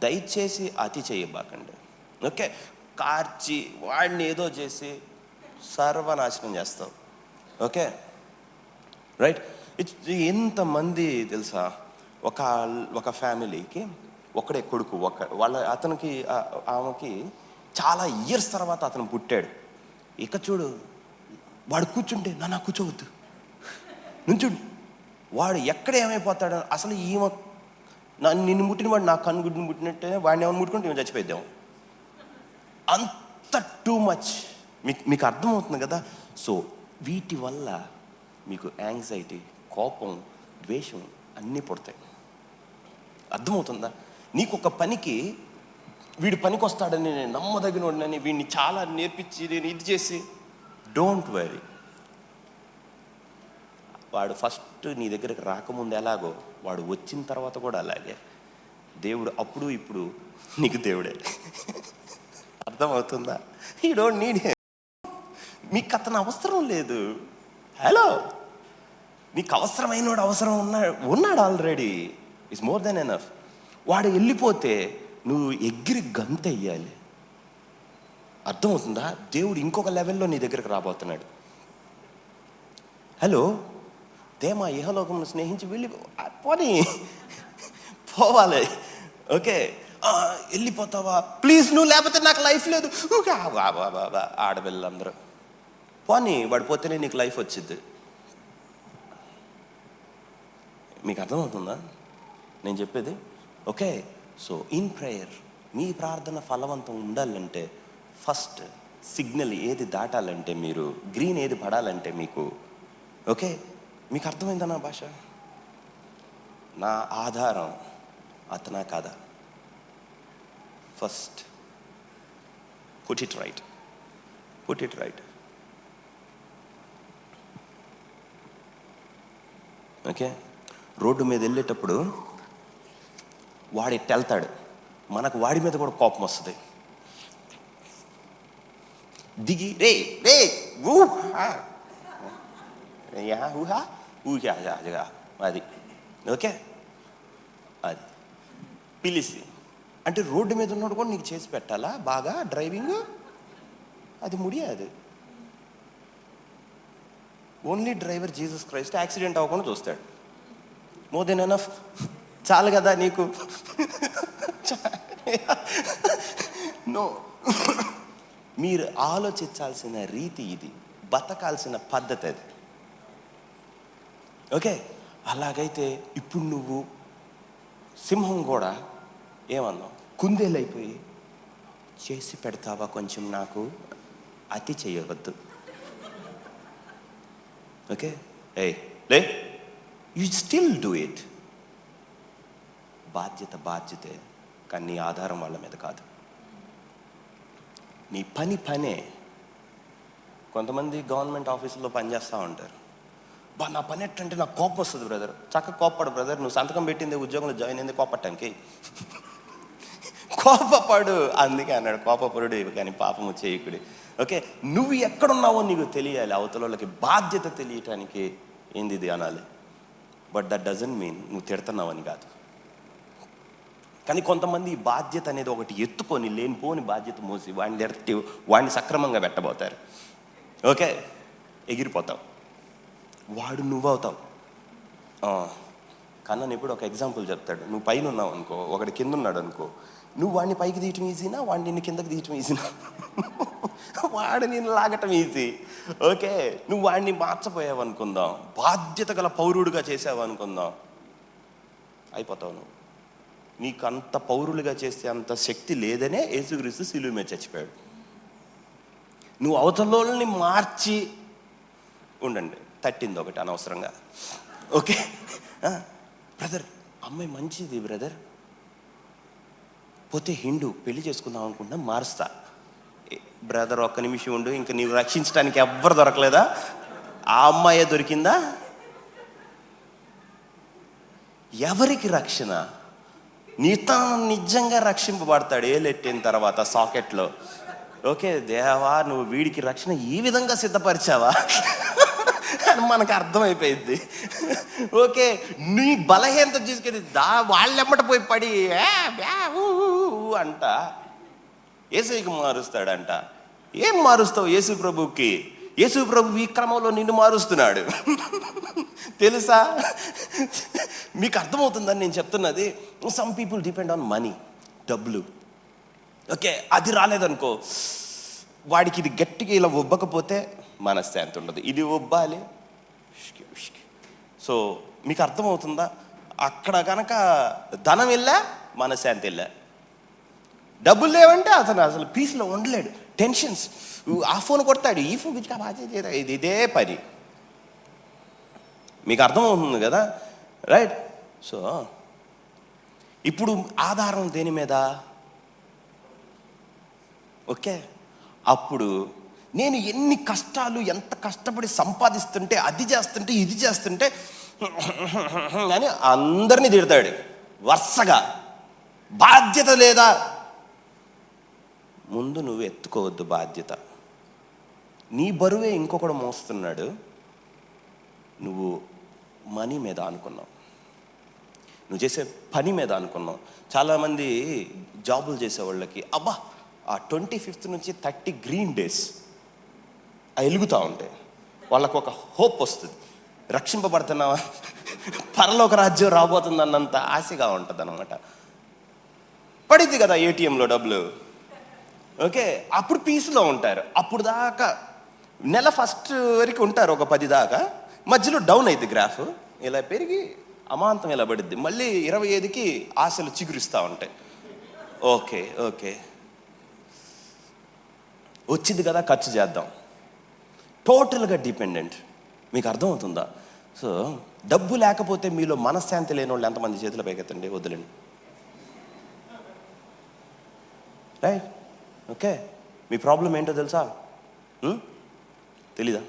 దయచేసి అతి చేయబాకండి. ఓకే, కార్చి వాడిని ఏదో చేసి సర్వనాశనం చేస్తావు. Okay, right? ఎంతమంది తెలుసా, ఒక ఫ్యామిలీకి ఒకడే కొడుకు, అతనికి ఆమెకి చాలా ఇయర్స్ తర్వాత అతను పుట్టాడు. ఇక చూడు, వాడు కూర్చుంటే నాన్న కూర్చోవద్దు, నుంచుడు, వాడు ఎక్కడ ఏమైపోతాడు అసలు. ఈమె నిన్ను ముట్టిన వాడు నా కన్నుగుడ్డుని ముట్టినట్టే, వాడిని ఏమైనా ముట్టుకుంటే ఏమో చచ్చిపోయిద్దాం. అంత టూ మచ్. మీకు అర్థమవుతుంది కదా? సో వీటి వల్ల మీకు యాంగ్జైటీ, కోపం, ద్వేషం అన్నీ పుడతాయి. అర్థమవుతుందా? నీకు ఒక పనికి వీడు పనికి వస్తాడని, నేను నమ్మదగినోడినని వీడిని చాలా నేర్పించి నేను ఇది చేసి, డోంట్ వరీ. వాడు ఫస్ట్ నీ దగ్గరికి రాకముందు ఎలాగో వాడు వచ్చిన తర్వాత కూడా అలాగే. దేవుడు అప్పుడు ఇప్పుడు నీకు దేవుడే. అర్థమవుతుందా? You don't need him. మీకు అతను అవసరం లేదు. హలో, నీకు అవసరమైనోడు అవసరం ఉన్నాడు already. It's more than enough. వాడు వెళ్ళిపోతే నువ్వు ఎగిరి గంతెయ్యాలి. అర్థమవుతుందా? దేవుడు ఇంకొక లెవెల్లో నీ దగ్గరికి రాబోతున్నాడు. హలో, దేమా ఇహలోకం స్నేహించి వెళ్ళి పోవాలి. ఓకే, వెళ్ళిపోతావా ప్లీజ్, నువ్వు లేకపోతే నాకు లైఫ్ లేదు. ఆడపిల్లలందరూ పోనీ, వాడు పోతేనే నీకు లైఫ్ వచ్చింది. మీకు అర్థమవుతుందా నేను చెప్పేది? ఓకే, సో ఇన్ ప్రేయర్ మీ ప్రార్థన ఫలవంతం ఉండాలంటే ఫస్ట్ సిగ్నల్ ఏది దాటాలంటే, మీరు గ్రీన్ ఏది పడాలంటే మీకు, ఓకే, మీకు అర్థమైందా నా భాష? నా ఆధారం అతనా కాదా? First put it right. Okay, road మీద వెళ్ళేటప్పుడు వాడు ఇట్టు వెళ్తాడు, మనకు వాడి మీద కూడా కోపం వస్తుంది. దిగి రే రే అది ఓకే, అది పిలిచి అంటే రోడ్డు మీద ఉన్నాడు కూడా నీకు చేసి పెట్టాలా బాగా డ్రైవింగ్? అది ముడియాదు. Only driver Jesus Christ accident అవ్వకుండా చూస్తాడు. More than enough. చాలు కదా నీకు. నో, మీరు ఆలోచించాల్సిన రీతి ఇది, బతకాల్సిన పద్ధతి అది. ఓకే, అలాగైతే ఇప్పుడు నువ్వు సింహం కూడా ఏమన్నావు? కుందేలైపోయి చేసి పెడతావా కొంచెం నాకు, అతి చేయవద్దు. ఓకే, లే, యు స్టిల్ డూ ఇట్. బాధ్యతే, కానీ నీ ఆధారం వాళ్ళ మీద కాదు. నీ పనే. కొంతమంది గవర్నమెంట్ ఆఫీసుల్లో పనిచేస్తూ ఉంటారు. నా పని ఎట్టంటే నాకు కోపం వస్తుంది బ్రదర్. చక్కగా కోప్పడు బ్రదర్, నువ్వు సంతకం పెట్టింది ఉద్యోగంలో జాయిన్ అయింది కోపట్టానికి. కోపపడు, అందుకే అన్నాడు కోపపరుడు కానీ పాపము చేయకుడి. ఓకే, నువ్వు ఎక్కడున్నావో నీకు తెలియాలి. అవతల వాళ్ళకి బాధ్యత తెలియటానికి ఏంది ఇది అనాలి. బట్ దట్ డజంట్ మీన్ నువ్వు తిడుతున్నావని కాదు. కానీ కొంతమంది ఈ బాధ్యత అనేది ఒకటి ఎత్తుకొని లేనిపోని బాధ్యత మోసి వాడిని సక్రమంగా పెట్టబోతారు. ఓకే, ఎగిరిపోతావు, వాడు నువ్వవుతావు. కన్నా ఇప్పుడు ఒక ఎగ్జాంపుల్ చెప్తాడు. నువ్వు పైన ఉన్నావు అనుకో, ఒకటి కింద ఉన్నాడు అనుకో, నువ్వు వాడిని పైకి తీయటం ఈజీనా, వాడిని నిన్ను కిందకి తీయటం ఈజీనా? వాడు నేను లాగటం ఈజీ. ఓకే, నువ్వు వాడిని మార్చపోయావు అనుకుందాం, బాధ్యత గల పౌరుడుగా చేసావు అనుకుందాం, అయిపోతావు నువ్వు. నీకు అంత పౌరులుగా చేస్తే అంత శక్తి లేదనే యేసుక్రీస్తు శిలువ మీద చచ్చిపోయాడు. నువ్వు అవతలని మార్చి ఉండండి. తట్టింది ఒకటి అనవసరంగా. ఓకే బ్రదర్, అమ్మాయి మంచిది బ్రదర్, పోతే హిందూ పెళ్లి చేసుకుందాం అనుకుంటున్నా, మారుస్తా. బ్రదర్ ఒక్క నిమిషం ఉండు, ఇంకా నీవు రక్షించడానికి ఎవ్వరు దొరకలేదా? ఆ అమ్మాయే దొరికిందా? ఎవరికి రక్షణ? నీతను నిజంగా రక్షింపబడతాడు ఏలెట్టిన తర్వాత సాకెట్లో. ఓకే, దేవా నువ్వు వీడికి రక్షణ ఈ విధంగా సిద్ధపరిచావా అని మనకు అర్థమైపోయింది. ఓకే, నీ బలహీనత తీసుకెళ్ళి వాళ్ళెమ్మట పోయి పడి అంట యేసుకి మారుస్తాడంట. ఏం మారుస్తావు యేసు ప్రభుకి? యేసు ప్రభు ఈ క్రమంలో నిన్ను మారుస్తున్నాడు. తెలుసా? మీకు అర్థమవుతుందని నేను చెప్తున్నది. Some people depend on money, డబ్బులు. ఓకే, అది రాలేదనుకో, వాడికి ఇది గట్టిగా ఇలా ఒబ్బకపోతే మనశ్శాంతి ఉండదు, ఇది ఒబ్బాలి. సో మీకు అర్థమవుతుందా? అక్కడ కనుక ధనం వెళ్ళా మనశ్శాంతి వెళ్ళా, డబ్బులు లేవంటే అతను అసలు పీస్లో ఉండలేడు. టెన్షన్స్. ఆ ఫోన్ కొడతాడు, ఈ ఫోన్ ఇది ఇదే పని. మీకు అర్థమవుతుంది కదా, రైట్? సో ఇప్పుడు ఆధారం దేని మీద? ఓకే, అప్పుడు నేను ఎన్ని కష్టాలు, ఎంత కష్టపడి సంపాదిస్తుంటే, అది చేస్తుంటే, ఇది చేస్తుంటే అని అందరినీ తిడతాడు వరుసగా. బాధ్యత లేదా? ముందు నువ్వు ఎత్తుకోవద్దు బాధ్యత. నీ బరువే ఇంకొకడు మోస్తున్నాడు, నువ్వు మనీ మీద అనుకున్నావు, నువ్వు చేసే పని మీద అనుకున్నావు. చాలామంది జాబులు చేసే వాళ్ళకి అబ్బా ఆ 25th నుంచి 30 గ్రీన్ డేస్ వెలుగుతూ ఉంటాయి, వాళ్ళకు ఒక హోప్ వస్తుంది, రక్షింపబడుతున్నావా, పరలోక రాజ్యం రాబోతుంది అన్నంత ఆశగా ఉంటుంది అనమాట. పడిద్ది కదా ఏటీఎంలో డబ్బులు, ఓకే, అప్పుడు పీస్లో ఉంటారు. అప్పుడు దాకా నెల ఫస్ట్ వరకు ఉంటారు, ఒక 10 దాకా. మధ్యలో డౌన్ అయింది గ్రాఫ్, ఇలా పెరిగి అమాంతం ఇలా పడిద్ది. మళ్ళీ 25కి ఆశలు చిగురిస్తూ ఉంటాయి. ఓకే ఓకే వచ్చింది కదా, ఖర్చు చేద్దాం. టోటల్గా డిపెండెంట్. మీకు అర్థమవుతుందా? సో డబ్బు లేకపోతే మీలో మనశ్శాంతి లేని వాళ్ళు ఎంతమంది చేతుల పైకెత్తండి, వద్దులేండి, రైట్? ఓకే, మీ ప్రాబ్లం ఏంటో తెలుసా? తెలీదా?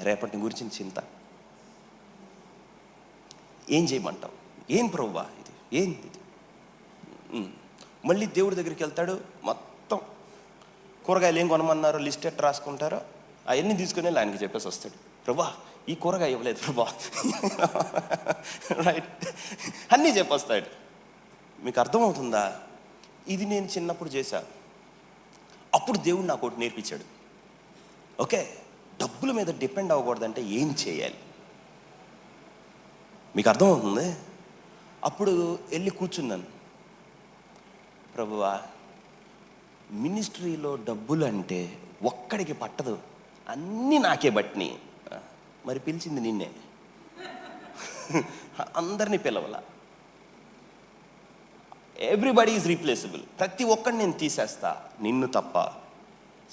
రేపటి గురించి చింత. ఏం చేయమంటావు? ఏం ప్రభువా ఇది, ఏంది ఇది? మళ్ళీ దేవుడి దగ్గరికి వెళ్తాడు, మొత్తం కూరగాయలు ఏం కొనమన్నారో లిస్ట్ ఎట్లా రాసుకుంటారో అవన్నీ తీసుకుని ఆయనకి చెప్పేసి వస్తాడు, ప్రభువా ఈ కూరగాయ ఇవ్వలేదు ప్రభువా, రైట్? అన్నీ చెప్పొస్తాడు. మీకు అర్థమవుతుందా? ఇది నేను చిన్నప్పుడు చేశాను. అప్పుడు దేవుడు నాకు ఒకటి నేర్పించాడు. ఓకే, డబ్బుల మీద డిపెండ్ అవ్వకూడదంటే ఏం చేయాలి? మీకు అర్థమవుతుంది? అప్పుడు వెళ్ళి కూర్చున్నాను, ప్రభువా మినిస్ట్రీలో డబ్బులు అంటే ఒక్కడికి పట్టదు, అన్నీ నాకే బట్టిని. మరి పిలిచింది నిన్నే, అందరినీ పిలవల. ఎవ్రీబడి ఈజ్ రీప్లేసబుల్, ప్రతి ఒక్కడిని నేను తీసేస్తా, నిన్ను తప్ప.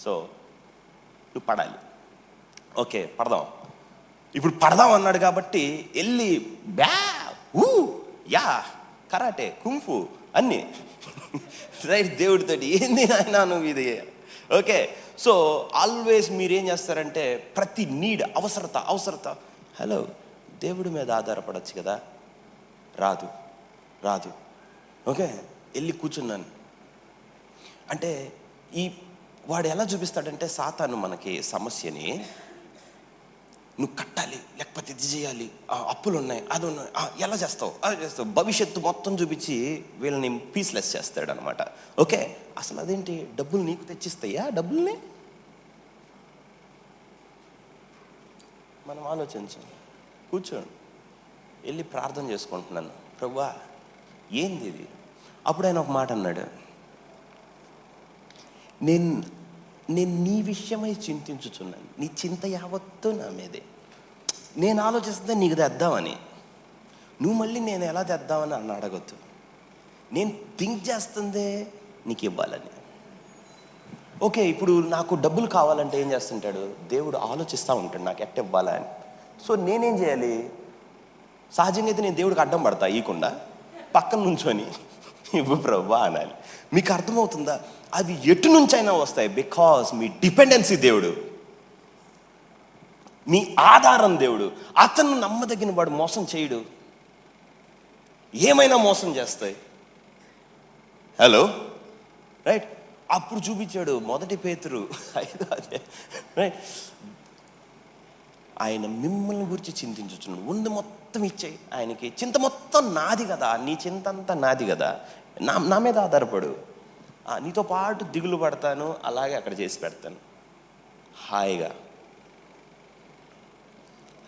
సో నువ్వు పడాలి. ఓకే పడదాం, ఇప్పుడు పడదాం అన్నాడు కాబట్టి వెళ్ళి యా కరాటే, కుంఫు అన్నీ, రైట్? దేవుడితోటి ఏంది అయినా నువ్వు ఇది. ఓకే, సో ఆల్వేస్ మీరేం చేస్తారంటే ప్రతి నీడ్, అవసరత హలో దేవుడి మీద ఆధారపడచ్చు కదా, రాదు. ఓకే, వెళ్ళి కూర్చున్నాను. అంటే వాడు ఎలా చూపిస్తాడంటే, సాతాను మనకి సమస్యని నువ్వు కట్టాలి, లేకపోతే ఇది చేయాలి, అప్పులు ఉన్నాయి, అది ఉన్నాయి, ఎలా చేస్తావు, అది చేస్తావు, భవిష్యత్తు మొత్తం చూపించి వీళ్ళని పీస్లెస్ చేస్తాడు అనమాట. ఓకే, అసలు అదేంటి, డబ్బులు నీకు తెచ్చిస్తాయా? డబ్బుల్ని మనం ఆలోచించాం. కూర్చోండి, వెళ్ళి ప్రార్థన చేసుకుంటున్నాను, ప్రభువా ఏంది ఇది? అప్పుడు ఆయన ఒక మాట అన్నాడు, నేను నీ విషయమై చింతించుచున్నాను, నీ చింత యావత్తు నా మీదే. నేను ఆలోచిస్తే నీకు తెద్దామని, నువ్వు మళ్ళీ నేను ఎలా తెద్దామని అన్న అడగొద్దు. నేను థింక్ చేస్తుందే నీకు ఇవ్వాలని. ఓకే, ఇప్పుడు నాకు డబ్బులు కావాలంటే ఏం చేస్తుంటాడు దేవుడు? ఆలోచిస్తూ ఉంటాడు నాకు ఎట్ట ఇవ్వాలా అని. సో నేనేం చేయాలి? సహజంగా అయితే నేను దేవుడికి అడ్డం పడతా, ఇవ్వకుండా పక్కన నుంచొని ఇవ్వు ప్రభువా అనాలి. మీకు అర్థమవుతుందా? అవి ఎటు నుంచైనా వస్తాయి, బికాస్ మీ డిపెండెన్సీ దేవుడు, మీ ఆధారం దేవుడు. అతను నమ్మదగిన వాడు, మోసం చేయడు, ఏమైనా మోసం చేస్తాయి. Hello, right? అప్పుడు చూపించాడు 1 పేతురు 5, రైట్? ఆయన మిమ్మల్ని గురించి చింతించుచున్నాడు, ఉంది మొత్తం ఇచ్చేయి ఆయనకి. చింత మొత్తం నాది కదా, నీ చింత అంతా నాది కదా, నా మీద ఆధారపడు, నీతో పాటు దిగులు పడతాను, అలాగే అక్కడ చేసి పెడతాను హాయిగా.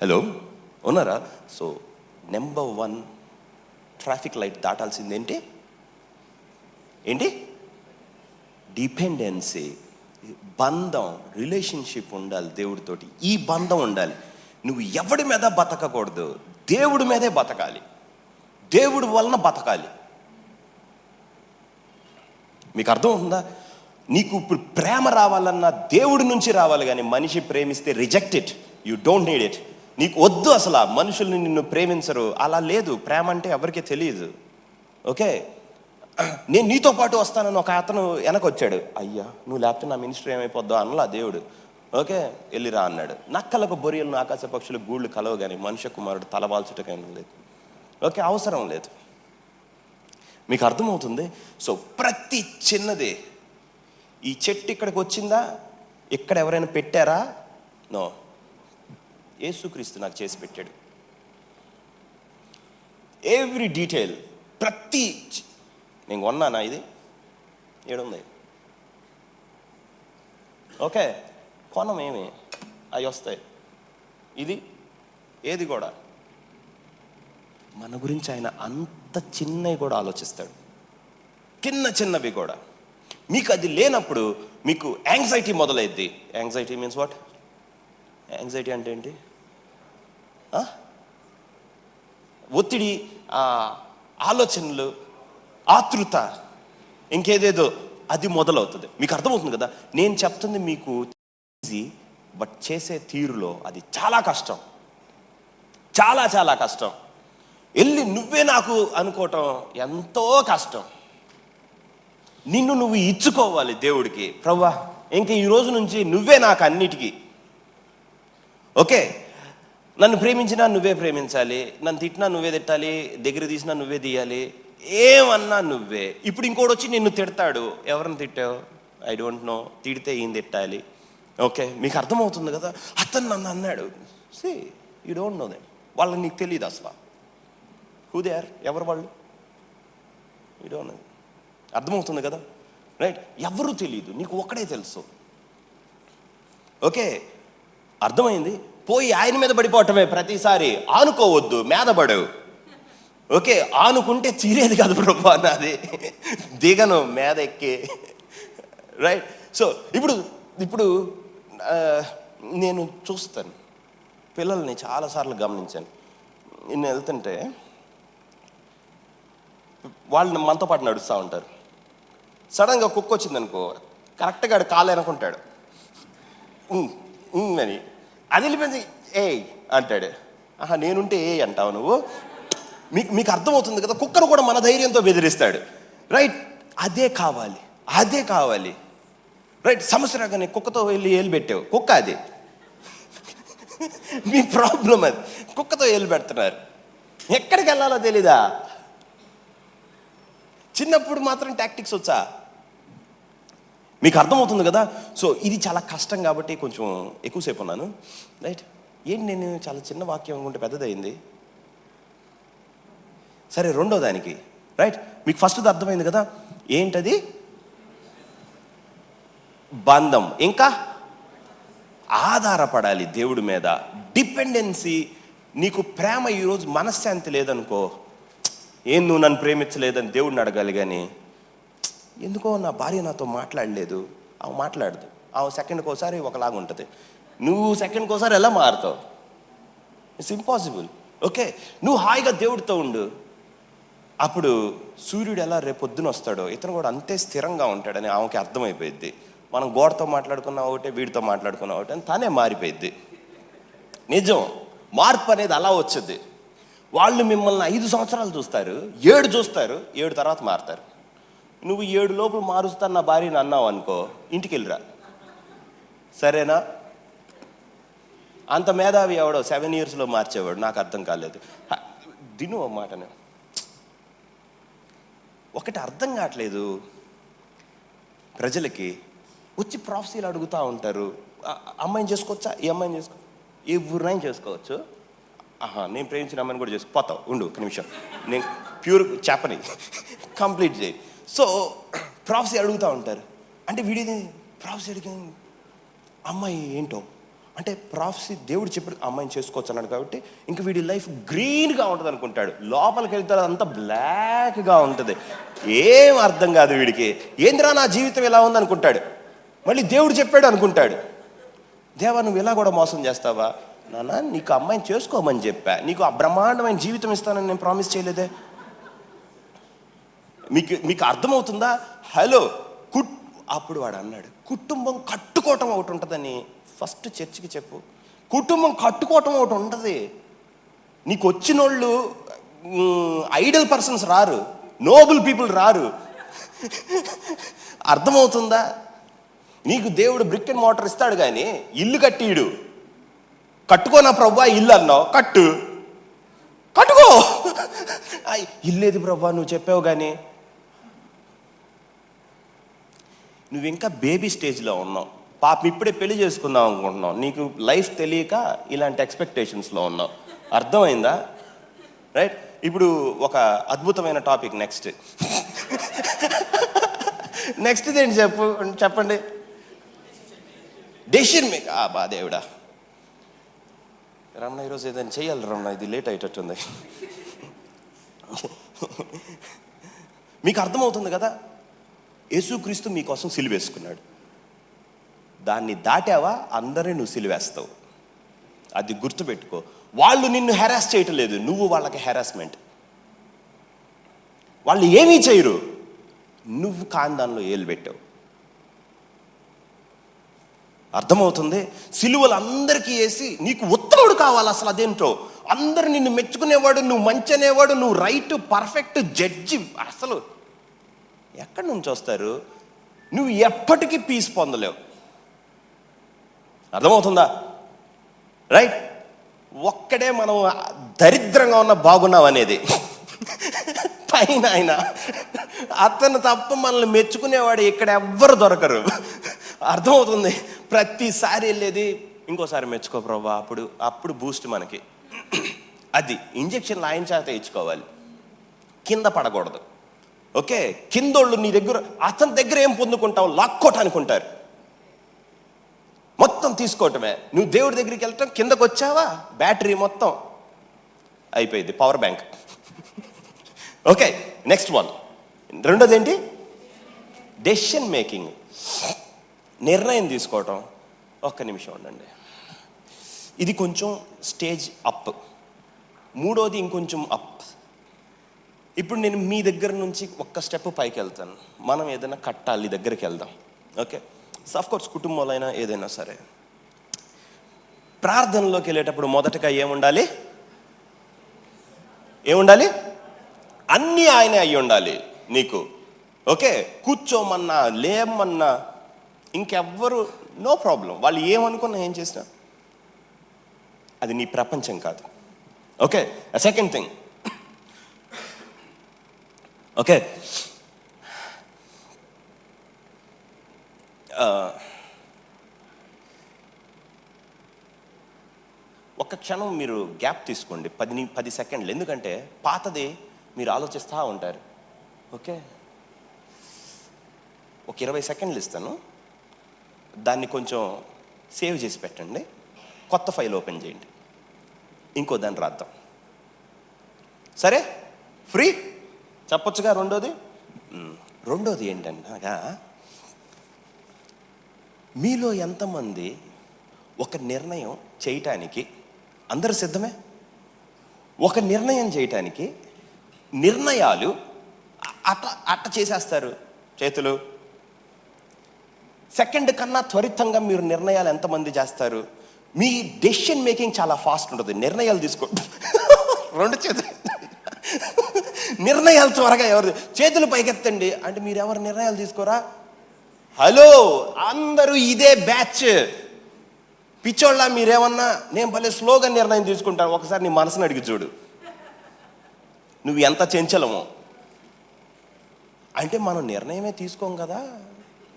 హలో, ఉన్నారా? సో నెంబర్ 1 ట్రాఫిక్ లైట్ దాటాల్సింది ఏంటి? డిపెండెన్సీ, బంధం, రిలేషన్షిప్ ఉండాలి దేవుడితోటి. ఈ బంధం ఉండాలి. నువ్వు ఎవడి మీద బతకకూడదు, దేవుడి మీదే బతకాలి, దేవుడి వలన బతకాలి. మీకు అర్థం ఉందా? నీకు ఇప్పుడు ప్రేమ రావాలన్నా దేవుడి నుంచి రావాలి, కానీ మనిషి ప్రేమిస్తే reject it, you don't need it. నీకు వద్దు అసలు, మనుషుల్ని నిన్ను ప్రేమించరు, అలా లేదు. ప్రేమ అంటే ఎవరికీ తెలియదు. ఓకే, నేను నీతో పాటు వస్తానని ఒక అతను వెనకొచ్చాడు. అయ్యా నువ్వు లేకపోతే నా మినిస్ట్రీ ఏమైపోద్దా అనలా దేవుడు. ఓకే వెళ్ళిరా అన్నాడు. నక్కలకు బొరియలను ఆకాశ పక్షులు గూళ్ళు కలవు, కానీ మనుష్య కుమారుడు తలవాల్చుటకైనా లేదు. ఓకే, అవసరం లేదు. మీకు అర్థమవుతుంది? సో ప్రతి చిన్నదే, ఈ చెట్టు ఇక్కడికి వచ్చిందా, ఇక్కడ ఎవరైనా పెట్టారా? నో, యేసుక్రీస్తు నాకు చేసి పెట్టాడు. ఎవ్రీ డీటెయిల్, ప్రతి నేను కొన్నానా, ఇది ఏడుంది. ఓకే, కొనమేమి, అవి వస్తాయి. ఇది ఏది కూడా మన గురించి ఆయన అంత చిన్నవి కూడా ఆలోచిస్తాడు, చిన్నవి కూడా. మీకు అది లేనప్పుడు మీకు యాంగ్జైటీ మొదలైద్ది. Anxiety means what? యాంగ్జైటీ అంటే ఏంటి? ఒత్తిడి, ఆలోచనలు, ఆతృత, ఇంకేదేదో అది మొదలవుతుంది. మీకు అర్థమవుతుంది కదా? నేను చెప్తుంది మీకు ఈజీ, బట్ చేసే తీరులో అది చాలా కష్టం, చాలా చాలా కష్టం. వెళ్ళి నువ్వే నాకు అనుకోవటం ఎంతో కష్టం. నిన్ను నువ్వు ఇచ్చుకోవాలి దేవుడికి. ప్రభువా ఇంక ఈ రోజు నుంచి నువ్వే నాకు అన్నిటికీ. ఓకే, నన్ను ప్రేమించినా నువ్వే ప్రేమించాలి, నన్ను తిట్టినా నువ్వే తిట్టాలి, దగ్గర తీసినా నువ్వే తీయాలి, ఏమన్నా నువ్వే. ఇప్పుడు ఇంకోటి వచ్చి నిన్ను తిడతాడు, ఎవరిని తిట్టావు? ఐ డోంట్ నో, తిడితే ఈయన తిట్టాలి. ఓకే, మీకు అర్థమవుతుంది కదా? అతను నన్ను అన్నాడు. See, you don't know them, వాళ్ళని నీకు తెలియదు అసలు. హూ దే ఆర్, ఎవరు వాళ్ళు? You don't know. అర్థమవుతుంది కదా? రైట్, ఎవరు తెలియదు, నీకు ఒక్కడే తెలుసు. ఓకే, అర్థమైంది? పోయి ఆయన మీద పడిపోవటమే ప్రతిసారి. ఆనుకోవద్దు, మీదపడు. ఓకే, ఆనుకుంటే చీరేది కాదు ప్రభు నాది, దిగను మీద ఎక్కి. రైట్, సో ఇప్పుడు నేను చూస్తాను పిల్లల్ని, చాలాసార్లు గమనించాను. నేను వెళ్తుంటే వాళ్ళని మనతో పాటు నడుస్తూ ఉంటారు. సడన్గా కుక్క వచ్చిందనుకో, కరెక్ట్గా కాలు అనుకుంటాడు అని, అది వెళ్ళిపోయింది ఏ అంటాడు. నేనుంటే ఏ అంటావు నువ్వు? మీకు అర్థమవుతుంది కదా? కుక్కను కూడా మన ధైర్యంతో బెదిరిస్తాడు. రైట్, అదే కావాలి. రైట్, సమస్య రాగానే కుక్కతో వెళ్ళి ఏలు పెట్టావు, కుక్క అది. మీ ప్రాబ్లం అది, కుక్కతో ఏలు పెడుతున్నారు. ఎక్కడికి వెళ్ళాలో తెలీదా? చిన్నప్పుడు మాత్రం టాక్టిక్స్ వచ్చా? మీకు అర్థమవుతుంది కదా? సో ఇది చాలా కష్టం కాబట్టి కొంచెం ఎక్కువసేపు ఉన్నాను. రైట్, ఏంటి నేను చాలా చిన్న వాక్యం అనుకుంటే పెద్దదైంది. సరే, రెండో దానికి. రైట్, మీకు ఫస్ట్ది అర్థమైంది కదా? ఏంటది? బంధం. ఇంకా ఆధారపడాలి దేవుడి మీద, డిపెండెన్సీ. నీకు ప్రేమ ఈరోజు మనశ్శాంతి లేదనుకో, ఏం నువ్వు నన్ను ప్రేమించలేదని దేవుడిని అడగాలి, కానీ ఎందుకో నా భార్య నాతో మాట్లాడలేదు, ఆమె మాట్లాడదు, ఆమె సెకండ్కి ఒకసారి ఒకలాగా ఉంటుంది, నువ్వు సెకండ్కి ఒకసారి ఎలా మారుతావు? It's impossible. ఓకే, నువ్వు హాయిగా దేవుడితో ఉండు. అప్పుడు సూర్యుడు ఎలా రేపొద్దున వస్తాడో ఇతను కూడా అంతే స్థిరంగా ఉంటాడని ఆమెకి అర్థమైపోయింది. మనం గోడతో మాట్లాడుకున్నా ఒకటే, వీడితో మాట్లాడుకున్నా ఒకటే అని తానే మారిపోయింది. నిజం, మార్పు అనేది అలా వచ్చుద్ది. వాళ్ళు మిమ్మల్ని 5 సంవత్సరాలు చూస్తారు, 7 చూస్తారు, 7 తర్వాత మారుతారు. నువ్వు 7 లోపు మారుస్తాను నా భార్యని అన్నావు అనుకో, ఇంటికి వెళ్ళిరా. సరేనా? అంత మేధావి ఎవడో 7 yearsలో మార్చేవాడు, నాకు అర్థం కాలేదు. దిను ఓ మాటను, ఒకటి అర్థం కావట్లేదు ప్రజలకి. వచ్చి ప్రాఫెసీలు అడుగుతూ ఉంటారు, అమ్మాయిని చేసుకోవచ్చా? ఈ అమ్మాయిని చేసుకో, ఎవరినైనా చేసుకోవచ్చు. నేను ప్రేమించిన అమ్మాయిని కూడా పోతావు, ఉండు ఒక నిమిషం, నేను ప్యూర్ చెప్పని కంప్లీట్ చేయి. సో ప్రాఫెసీ అడుగుతూ ఉంటారు. అంటే వీడిది ప్రాఫెసీ అడిగి అమ్మాయి ఏంటో అంటే ప్రాఫెసీ దేవుడు చెప్పాడు అమ్మాయిని చేసుకోవచ్చు అన్నాడు కాబట్టి ఇంక వీడి లైఫ్ గ్రీన్గా ఉంటుంది అనుకుంటాడు. లోపలికి వెళ్తారు అంతా బ్లాక్గా ఉంటుంది, ఏం అర్థం కాదు వీడికి. ఏంద్రా నా జీవితం ఎలా ఉందనుకుంటాడు. మళ్ళీ దేవుడు చెప్పాడు అనుకుంటాడు. దేవా నువ్వు ఇలా కూడా మోసం చేస్తావా? నాన్న నీకు అమ్మాయిని చేసుకోమని చెప్పా, నీకు ఆ బ్రహ్మాండమైన జీవితం ఇస్తానని నేను ప్రామిస్ చేయలేదే. మీకు అర్థమవుతుందా? హలో, అప్పుడు వాడు అన్నాడు, కుటుంబం కట్టుకోవటం ఒకటి ఉంటుందని ఫస్ట్ చర్చికి చెప్పు. కుటుంబం కట్టుకోవటం ఒకటి ఉంటుంది. నీకు వచ్చిన వాళ్ళు ఐడల్ పర్సన్స్ రారు, నోబుల్ పీపుల్ రారు. అర్థమవుతుందా? నీకు దేవుడు బ్రిక్ అండ్ మోటార్ ఇస్తాడు కానీ ఇల్లు కట్టిడు. కట్టుకోనా ప్రభా ఇల్లు అన్నావు, కట్టుకో. ఇల్లేది ప్రభా నువ్వు చెప్పావు కానీ నువ్వు ఇంకా బేబీ స్టేజ్లో ఉన్నావు. పాపం ఇప్పుడే పెళ్లి చేసుకుందాం అనుకుంటున్నావు. నీకు లైఫ్ తెలియక ఇలాంటి ఎక్స్పెక్టేషన్స్లో ఉన్నావు. అర్థమైందా? రైట్. ఇప్పుడు ఒక అద్భుతమైన టాపిక్ నెక్స్ట్ ఇదేంటి చెప్పండి. Decision make. బా దేవుడా, రమణ ఈరోజు ఏదైనా చెయ్యాలి రమణ, ఇది లేట్ అయ్యేటట్టుంది. మీకు అర్థమవుతుంది కదా? యేసుక్రీస్తు మీకోసం సిలువేసుకున్నాడు. దాన్ని దాటావా అందరినీ నువ్వు సిలువేస్తావు. అది గుర్తుపెట్టుకో. వాళ్ళు నిన్ను హెరాస్ చేయటం లేదు, నువ్వు వాళ్ళకి హెరాస్మెంట్. వాళ్ళు ఏమీ చేయరు, నువ్వు కాందాన్లో ఏలు పెట్టావు. అర్థమవుతుంది? సిలువలు అందరికీ వేసి నీకు ఉత్తముడు కావాలి. అసలు అదేంటో, అందరు నిన్ను మెచ్చుకునేవాడు, నువ్వు మంచి అనేవాడు, నువ్వు రైట్ పర్ఫెక్ట్ జడ్జి. అసలు ఎక్కడి నుంచి వస్తారు? నువ్వు ఎప్పటికీ పీస్ పొందలేవు. అర్థమవుతుందా? రైట్. ఒక్కడే మనం దరిద్రంగా ఉన్న బాగున్నాం అనేది. పైన ఆయన అతను తప్ప మనల్ని మెచ్చుకునేవాడు ఇక్కడ ఎవ్వరు దొరకరు. అర్థమవుతుంది? ప్రతిసారి వెళ్ళేది ఇంకోసారి మెచ్చుకో ప్రభా, అప్పుడు బూస్ట్ మనకి. అది ఇంజక్షన్లు ఆయన చేత ఇచ్చుకోవాలి, కింద పడకూడదు. ఓకే, కిందోళ్ళు నీ దగ్గర, అతని దగ్గర ఏం పొందుకుంటావు? లాక్కోటానికి ఉంటారు, మొత్తం తీసుకోవటమే. నువ్వు దేవుడి దగ్గరికి వెళ్తాం, కిందకు వచ్చావా బ్యాటరీ మొత్తం అయిపోయింది, power bank. Okay, next one. రెండోది ఏంటి? డెసిషన్ మేకింగ్, నిర్ణయం తీసుకోవటం. ఒక్క నిమిషం ఉండండి, ఇది కొంచెం స్టేజ్ అప్. మూడోది ఇంకొంచెం అప్. ఇప్పుడు నేను మీ దగ్గర నుంచి ఒక్క స్టెప్ పైకి వెళ్తాను. మనం ఏదైనా కట్టాలి, దగ్గరికి వెళ్దాం. ఓకే, ఆఫ్ కోర్స్ కుటుంబంలో అయినా ఏదైనా సరే, ప్రార్థనలోకి వెళ్ళేటప్పుడు మొదటగా ఏముండాలి? అన్నీ ఆయనే అయ్యి ఉండాలి నీకు. ఓకే, కూర్చోమన్నా లేమన్నా ఇంకెవ్వరు నో ప్రాబ్లం. వాళ్ళు ఏమనుకున్నా ఏం చేసినా అది నీ ప్రపంచం కాదు. Okay, second thing. ఓకే, ఒక్క క్షణం మీరు గ్యాప్ తీసుకోండి, 10 సెకండ్లు. ఎందుకంటే పాతది మీరు ఆలోచిస్తూ ఉంటారు. ఓకే, ఒక 20 సెకండ్లు ఇస్తాను, దాన్ని కొంచెం సేవ్ చేసి పెట్టండి. కొత్త ఫైల్ ఓపెన్ చేయండి, ఇంకో దాన్ని రాద్దాం. సరే, ఫ్రీ చెప్పొచ్చుగా. రెండోది ఏంటంటే, మీలో ఎంతమంది ఒక నిర్ణయం చేయటానికి అందరూ సిద్ధమే? ఒక నిర్ణయం చేయటానికి నిర్ణయాలు అట్ట చేసేస్తారు. చేతులు. సెకండ్ కన్నా త్వరితంగా మీరు నిర్ణయాలు ఎంతమంది చేస్తారు? మీ డెసిషన్ మేకింగ్ చాలా ఫాస్ట్ ఉంటుంది. నిర్ణయాలు తీసుకో, 2 చేతులు నిర్ణయాలు త్వరగా. ఎవరు చేతులు పైకెత్తండి అంటే మీరు ఎవరు నిర్ణయాలు తీసుకోరా? హలో, అందరూ ఇదే బ్యాచ్. పిచ్చోళ్ళ మీరేమన్నా? నేను భలే స్లోగా నిర్ణయం తీసుకుంటాను. ఒకసారి నీ మనసుని అడిగి చూడు, నువ్వు ఎంత చెంచలమో. అంటే మనం నిర్ణయమే తీసుకోం కదా,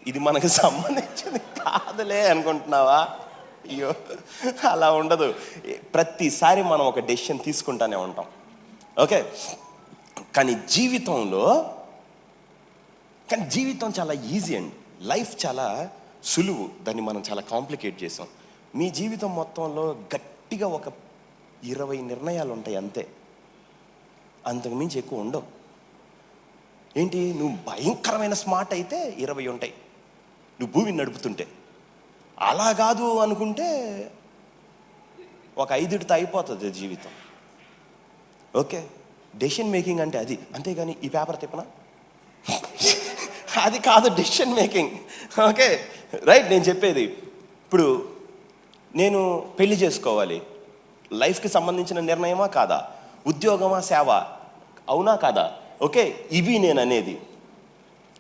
ఇది మనకు సంబంధించింది కాదులే అనుకుంటున్నావా? అయ్యో, అలా ఉండదు. ప్రతిసారి మనం ఒక డెసిషన్ తీసుకుంటానే ఉంటాం. ఓకే, కానీ జీవితం చాలా ఈజీ అండి. లైఫ్ చాలా సులువు, దాన్ని మనం చాలా కాంప్లికేట్ చేసాం. మీ జీవితం మొత్తంలో గట్టిగా ఒక 20 నిర్ణయాలు ఉంటాయి అంతే, అంతకుమించి ఎక్కువ ఉండవు. ఏంటి, నువ్వు భయంకరమైన స్మార్ట్ అయితే 20 ఉంటాయి నువ్వు భూమిని నడుపుతుంటే. అలా కాదు అనుకుంటే ఒక 5తో అయిపోతుంది జీవితం. ఓకే, డెసిషన్ మేకింగ్ అంటే అది. అంతేగాని ఈ పేపర్ తిప్పనా, అది కాదు డెసిషన్ మేకింగ్. ఓకే రైట్, నేను చెప్పేది ఇప్పుడు నేను పెళ్లి చేసుకోవాలి, లైఫ్కి సంబంధించిన నిర్ణయమా కాదా? ఉద్యోగమా సేవ, అవునా కాదా? ఓకే, ఇవి నేను అనేది.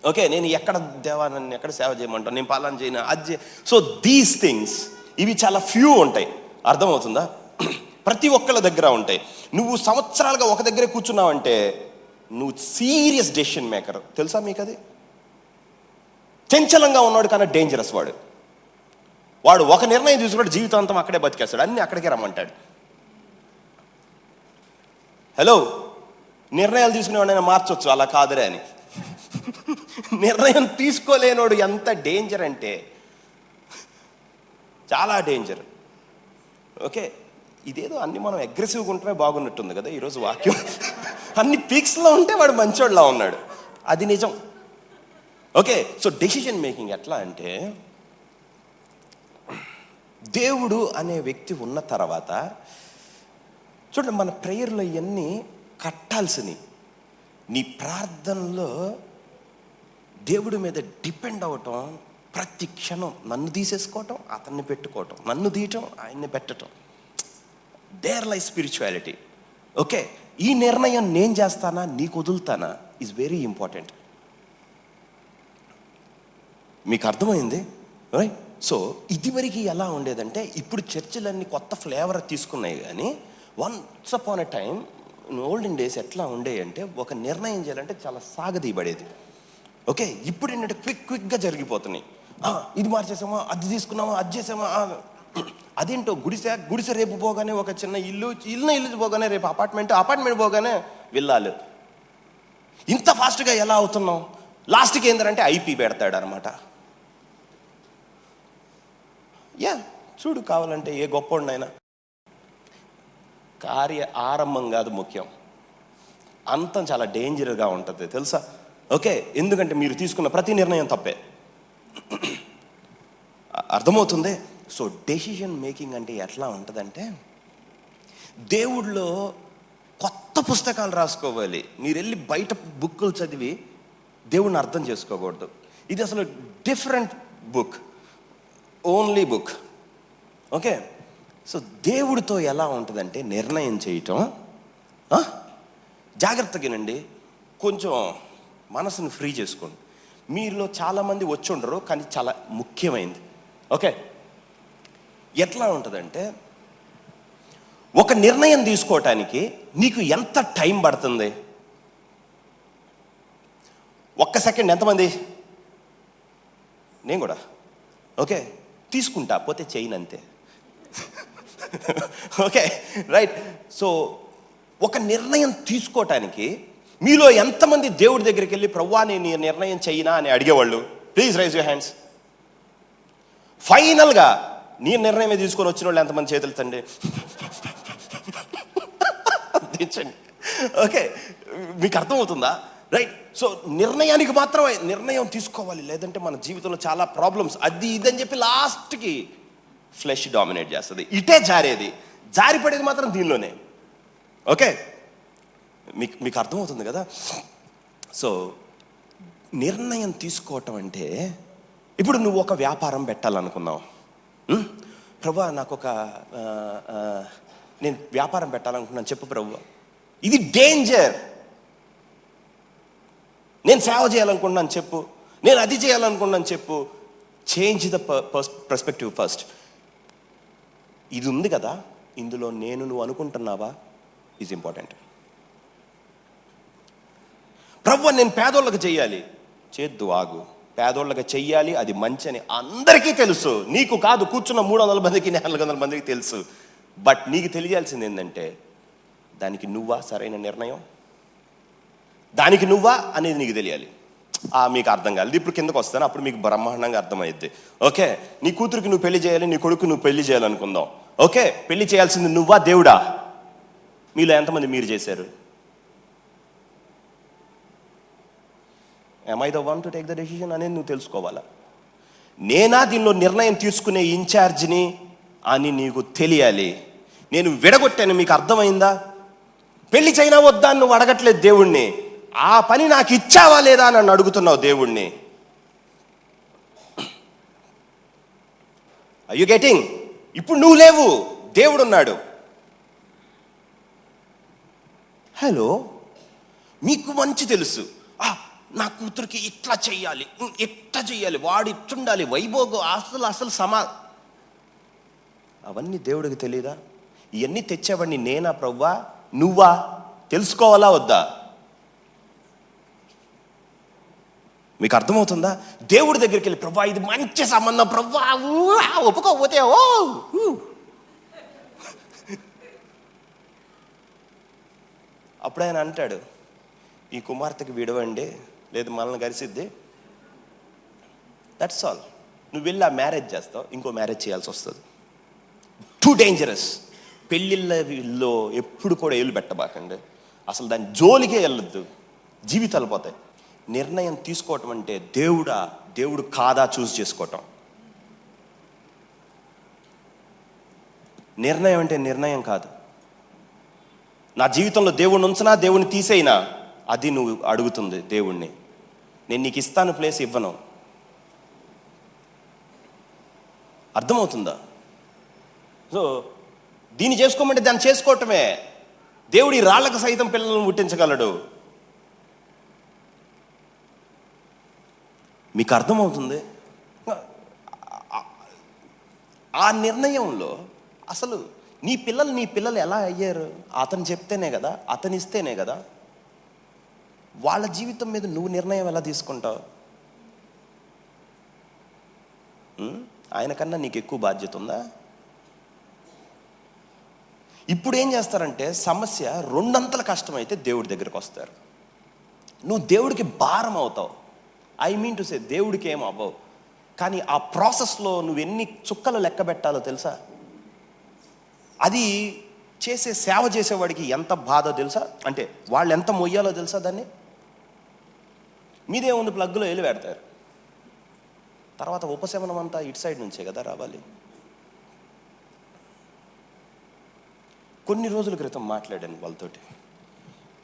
ఓకే, నేను ఎక్కడ దేవా నన్ను ఎక్కడ సేవ చేయమంటాను, నేను పాలన చేయను అది. సో దీస్ థింగ్స్ ఇవి చాలా ఫ్యూ ఉంటాయి, అర్థమవుతుందా? ప్రతి ఒక్కళ్ళ దగ్గర ఉంటాయి. నువ్వు సంవత్సరాలుగా ఒక దగ్గరే కూర్చున్నావంటే నువ్వు సీరియస్ డెసిషన్ మేకర్. తెలుసా మీకు అది? చంచలంగా ఉన్నాడు కానీ డేంజరస్ వాడు ఒక నిర్ణయం తీసుకుంటే జీవితాంతం అక్కడే బతికేస్తాడు, అన్నీ అక్కడికే రమ్మంటాడు. హలో, నిర్ణయాలు తీసుకునేవాడైనా మార్చొచ్చు, అలా కాదురే అని. నిర్ణయం తీసుకోలేనోడు ఎంత డేంజర్ అంటే చాలా డేంజర్. ఓకే, ఇదేదో అన్ని మనం అగ్రెసివ్గా ఉంటేనే బాగున్నట్టుంది కదా ఈరోజు వాక్యం. అన్ని పీక్స్లో ఉంటే వాడు మంచోళ్ళలా ఉన్నాడు, అది నిజం. ఓకే, సో డెసిషన్ మేకింగ్ ఎట్లా అంటే, దేవుడు అనే వ్యక్తి ఉన్న తర్వాత చూడండి, మన ప్రేయర్లో ఇవన్నీ కట్టాల్సినవి. నీ ప్రార్థనలో దేవుడి మీద డిపెండ్ అవ్వటం, ప్రతి క్షణం నన్ను తీసేసుకోవటం, అతన్ని పెట్టుకోవటం, నన్ను తీయటం, ఆయన్ని పెట్టడం. Their life spirituality. ఓకే, ఈ నిర్ణయం నేను చేస్తానా నీకు వదులుతానా ఈజ్ వెరీ ఇంపార్టెంట్. మీకు అర్థమైంది రైట్? సో ఇదివరకు ఎలా ఉండేదంటే, ఇప్పుడు చర్చిలన్నీ కొత్త ఫ్లేవర్ తీసుకున్నాయి, కానీ once upon a time olden days ఎట్లా ఉండేవి అంటే, ఒక నిర్ణయం చేయాలంటే చాలా సాగదీయబడేది. ఓకే, ఇప్పుడు ఏంటంటే క్విక్గా జరిగిపోతున్నాయి. ఇది మార్చేసామా, అది తీసుకున్నామా, అది చేసామా. అదేంటో గుడిసె రేపు పోగానే ఒక చిన్న ఇల్లు పోగానే రేపు అపార్ట్మెంట్ పోగానే విల్లాలు. ఇంత ఫాస్ట్గా ఎలా అవుతున్నాం? లాస్ట్కి ఏంటంటే ఐపీ పెడతాడు అనమాట. చూడు, కావాలంటే ఏ గొప్పవాడినైనా కార్య ఆరంభం కాదు ముఖ్యం, అంతం చాలా డేంజర్గా ఉంటుంది తెలుసా? ఓకే, ఎందుకంటే మీరు తీసుకున్న ప్రతి నిర్ణయం తప్పే. అర్థమవుతుంది? సో డెసిషన్ మేకింగ్ అంటే ఎట్లా ఉంటుందంటే, దేవుడిలో కొత్త పుస్తకాలు రాసుకోవాలి. మీరు వెళ్ళి బయట బుక్కులు చదివి దేవుడిని అర్థం చేసుకోకూడదు. ఇది అసలు different book, only book. Okay, so దేవుడితో ఎలా ఉంటుందంటే, నిర్ణయం చేయటం జాగ్రత్తగానండి, కొంచెం మనసును ఫ్రీ చేసుకోండి. మీలో చాలామంది వచ్చి ఉండరు, కానీ చాలా ముఖ్యమైనది. ఓకే, ఎట్లా ఉంటుందంటే, ఒక నిర్ణయం తీసుకోవటానికి నీకు ఎంత టైం పడుతుంది? 1 సెకండ్. ఎంతమంది? నేను కూడా. ఓకే, తీసుకుంటా, పోతే చేయను అంతే. Okay right. సో ఒక నిర్ణయం తీసుకోవటానికి మీలో ఎంతమంది దేవుడి దగ్గరికి వెళ్ళి, ప్రభువా నేను ఈ నిర్ణయం చేయనా అని అడిగేవాళ్ళు? Please rise your hands. ఫైనల్గా నీ నిర్ణయమే తీసుకొని వచ్చిన వాళ్ళు ఎంతమంది చేతులు తండి? తెచ్చండి. ఓకే, మీకు అర్థమవుతుందా? రైట్. సో నిర్ణయానికి మాత్రమే నిర్ణయం తీసుకోవాలి, లేదంటే మన జీవితంలో చాలా ప్రాబ్లమ్స్ అది ఇదని చెప్పి లాస్ట్కి ఫ్లెష్ డామినేట్ చేస్తుంది. ఇటే జారిపడేది మాత్రం దీనిలోనే. ఓకే, మీకు అర్థమవుతుంది కదా? సో నిర్ణయం తీసుకోవటం అంటే, ఇప్పుడు నువ్వు ఒక వ్యాపారం పెట్టాలనుకున్నావు. ప్రభువా నేను వ్యాపారం పెట్టాలనుకున్నాను, చెప్పు ప్రభువా. ఇది డేంజర్. నేను సేవ చేయాలనుకుంటున్నాను చెప్పు, నేను అది చేయాలనుకుంటున్నాను చెప్పు. Change the perspective first. ఇది ఉంది కదా, ఇందులో నువ్వు అనుకుంటున్నావా ఈజ్ ఇంపార్టెంట్. ప్రభువా నేను పేదోళ్ళకి చెయ్యాలి, చేద్దు, ఆగు. పేదోళ్ళకి చెయ్యాలి, అది మంచి అని అందరికీ తెలుసు. నీకు కాదు, కూర్చున్న 300 మందికి 400 మందికి తెలుసు. బట్ నీకు తెలియాల్సింది ఏంటంటే, దానికి నువ్వా సరైన నిర్ణయం, దానికి నువ్వా అనేది నీకు తెలియాలి. మీకు అర్థం కాలేదు. ఇప్పుడు కిందకు వస్తాను, అప్పుడు మీకు బ్రహ్మాండంగా అర్థమైద్ది. ఓకే, నీ కూతురికి నువ్వు పెళ్లి చేయాలి, నీ కొడుకు నువ్వు పెళ్లి చేయాలనుకుందాం. ఓకే, పెళ్లి చేయాల్సింది నువ్వా దేవుడా? మీలో ఎంతమంది మీరు చేశారు? am I the one to take the decision అనేది నువ్వు తెలుసుకోవాలా. నేనా దీనిలో నిర్ణయం తీసుకునే ఇన్ఛార్జిని అని నీకు తెలియాలి. నేను విడగొట్టాను, మీకు అర్థమైందా? పెళ్లి చైనా వద్దా నువ్వు అడగట్లేదు దేవుణ్ణి, ఆ పని నాకు ఇచ్చావా లేదా అని నన్ను అడుగుతున్నావు దేవుణ్ణి. You getting? ఇప్పుడు నువ్వు లేవు, దేవుడు ఉన్నాడు. హలో, మీకు మంచి తెలుసు, నా కూతురికి ఇట్లా చెయ్యాలి, ఇట్లా చెయ్యాలి, వాడు ఇట్టుండాలి, వైభోగం, అసలు అవన్నీ దేవుడికి తెలియదా? ఇవన్నీ తెచ్చేవాడిని నేనా ప్రభువా, నువ్వా? తెలుసుకోవాలా వద్దా? మీకు అర్థమవుతుందా? దేవుడి దగ్గరికి వెళ్ళి ప్రభువా ఇది మంచి సంబంధం ప్రభువా, ఒప్పుకోకపోతే అప్పుడు ఆయన అంటాడు, ఈ కుమార్తెకి విడవండి, లేదు మనల్ని కలిసిద్ది, దట్స్ ఆల్. నువ్వు వెళ్ళి ఆ మ్యారేజ్ చేస్తావు, ఇంకో మ్యారేజ్ చేయాల్సి వస్తుంది. Too dangerous. పెళ్ళిళ్ళలో ఎప్పుడు కూడా ఏళ్ళు పెట్టబాకండి, అసలు దాని జోలికే వెళ్ళొద్దు, జీవితాలు పోతాయి. నిర్ణయం తీసుకోవటం అంటే దేవుడు కాదా చూస్ చేసుకోవటం. నిర్ణయం అంటే నిర్ణయం కాదు. నా జీవితంలో దేవుడిని ఉంచనా, దేవుడిని తీసేయినా, అది నువ్వు అడుగుతుంది దేవుణ్ణి. నేను నీకు ఇస్తాను ప్లేస్, ఇవ్వను. అర్థమవుతుందా? సో దీన్ని చేసుకోమంటే దాన్ని చేసుకోవటమే. దేవుడి రాళ్ళకు సైతం పిల్లలను పుట్టించగలడు. మీకు అర్థమవుతుంది? ఆ నిర్ణయంలో అసలు నీ పిల్లలు ఎలా అయ్యారు? అతను చెప్తేనే కదా, అతను ఇస్తేనే కదా. వాళ్ళ జీవితం మీద నువ్వు నిర్ణయం ఎలా తీసుకుంటావు? ఆయన కన్నా నీకు ఎక్కువ బాధ్యత ఉందా? ఇప్పుడు ఏం చేస్తారంటే, సమస్య రెండంతల కష్టమైతే దేవుడి దగ్గరికి వస్తారు. నువ్వు దేవుడికి భారం అవుతావు. ఐ మీన్ టు సే దేవుడికి ఏం అవ్వవు, కానీ ఆ ప్రాసెస్లో నువ్వు ఎన్ని చుక్కలు లెక్క పెట్టాలో తెలుసా? అది సేవ చేసేవాడికి ఎంత బాధో తెలుసా? అంటే వాళ్ళు ఎంత మొయ్యాలో తెలుసా? దాన్ని మీదే ఉంది, ప్లగ్లో వెళ్ళి పెడతారు. తర్వాత ఉపశమనం అంతా ఇటు సైడ్ నుంచే కదా రావాలి. కొన్ని రోజుల క్రితం మాట్లాడాను వాళ్ళతోటి,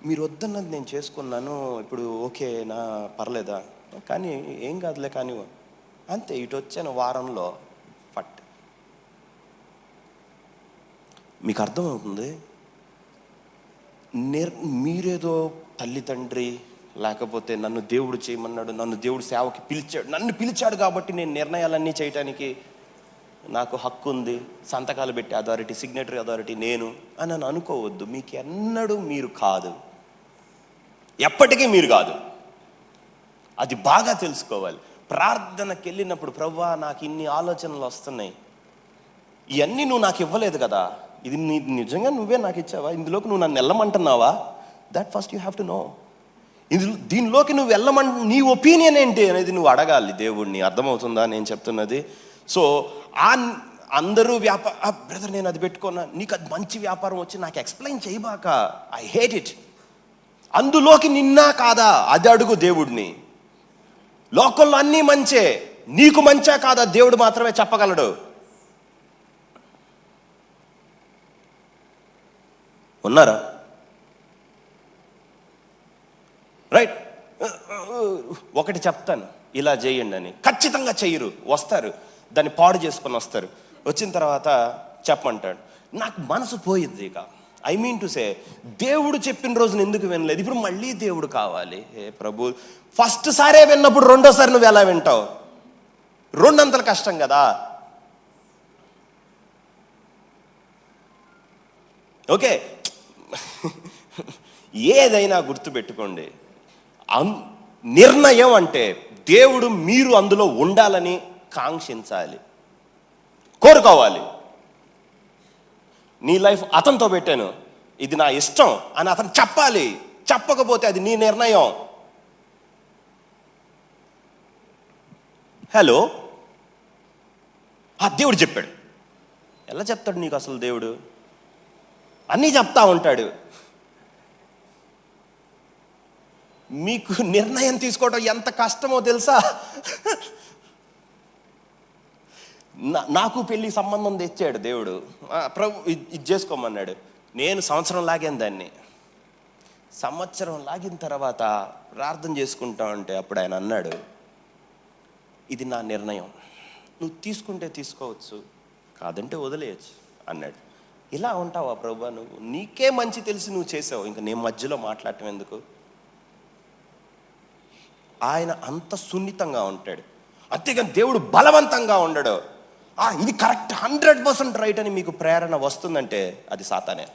మీరు వద్దన్నది నేను చేసుకున్నాను, ఇప్పుడు ఓకేనా, పర్లేదా? కానీ ఏం కాదులే, కానీ అంతే. ఇటు వచ్చాను వారంలో ఫట్. మీకు అర్థమవుతుంది? మీరేదో తల్లి తండ్రి, లేకపోతే నన్ను దేవుడు చేయమన్నాడు, నన్ను దేవుడు సేవకి పిలిచాడు, నన్ను పిలిచాడు కాబట్టి నేను నిర్ణయాలన్నీ చేయటానికి నాకు హక్కు ఉంది, సంతకాలు పెట్టే అథారిటీ, సిగ్నేటరీ అథారిటీ నేను అని నన్ను అనుకోవద్దు. మీకు ఎన్నడూ మీరు కాదు, ఎప్పటికీ మీరు కాదు. అది బాగా తెలుసుకోవాలి. ప్రార్థనకి వెళ్ళినప్పుడు ప్రభువా నాకు ఇన్ని ఆలోచనలు వస్తున్నాయి, ఇవన్నీ నువ్వు నాకు ఇవ్వలేదు కదా, ఇది నిజంగా నువ్వే నాకు ఇచ్చావా, ఇందులోకి నువ్వు నన్ను వెళ్ళమంటున్నావా? That first you have to know. దీనిలోకి నువ్వు నీ ఒపీనియన్ ఏంటి అనేది నువ్వు అడగాలి దేవుడిని. అర్థమవుతుందా నేను చెప్తున్నది? సో అందరూ బ్రదర్ నేను అది పెట్టుకున్నా, నీకు అది మంచి వ్యాపారం వచ్చి నాకు ఎక్స్ప్లెయిన్ చేయబాక, ఐ హేట్ ఇట్. అందులోకి నిన్నా కాదా అది అడుగు దేవుడిని. లోకంలో అన్నీ మంచే, నీకు మంచా కాదా దేవుడు మాత్రమే చెప్పగలడు. ఉన్నారా? రైట్. ఒకటి చెప్తాను, ఇలా చేయండి అని. ఖచ్చితంగా చెయ్యరు, వస్తారు, దాన్ని పాడు చేసుకొని వస్తారు. వచ్చిన తర్వాత చెప్పమంటాడు, నాకు మనసు పోయిద్ది. ఇక ఐ మీన్ టు సే దేవుడు చెప్పిన రోజున ఎందుకు వినలేదు, ఇప్పుడు మళ్ళీ దేవుడు కావాలి. ఏ ప్రభు, ఫస్ట్ సారే విన్నప్పుడు రెండోసారి నువ్వు ఎలా వింటావు? రెండంతలు కష్టం కదా. ఓకే, ఏదైనా గుర్తుపెట్టుకోండి, నిర్ణయం అంటే దేవుడు మీరు అందులో ఉండాలని కాంక్షించాలి, కోరుకోవాలి. నీ లైఫ్ అతనితో పెట్టాను, ఇది నా ఇష్టం అని అతను చెప్పాలి. చెప్పకపోతే అది నీ నిర్ణయం. హలో, దేవుడు చెప్పాడు. ఎలా చెప్తాడు నీకు అసలు దేవుడు? అన్నీ చెప్తా ఉంటాడు. మీకు నిర్ణయం తీసుకోవడం ఎంత కష్టమో తెలుసా? నాకు పెళ్లి సంబంధం తెచ్చాడు దేవుడు, ప్రభు ఇది చేసుకోమన్నాడు. నేను సంవత్సరం లాగాను దాన్ని. సంవత్సరం లాగిన తర్వాత ప్రార్థన చేసుకుంటా ఉంటే అప్పుడు ఆయన అన్నాడు, ఇది నా నిర్ణయం, నువ్వు తీసుకుంటే తీసుకోవచ్చు, కాదంటే వదిలేయచ్చు అన్నాడు. ఇలా ఉంటావా ప్రభా నువ్వు? నీకే మంచి తెలిసి నువ్వు చేసావు, ఇంకా నేను మధ్యలో మాట్లాడటం ఎందుకు? ఆయన అంత సున్నితంగా ఉంటాడు. అంతేగాని దేవుడు బలవంతంగా ఉండడు. ఇది కరెక్ట్ 100% రైట్ అని మీకు ప్రేరణ వస్తుందంటే అది సాతానే.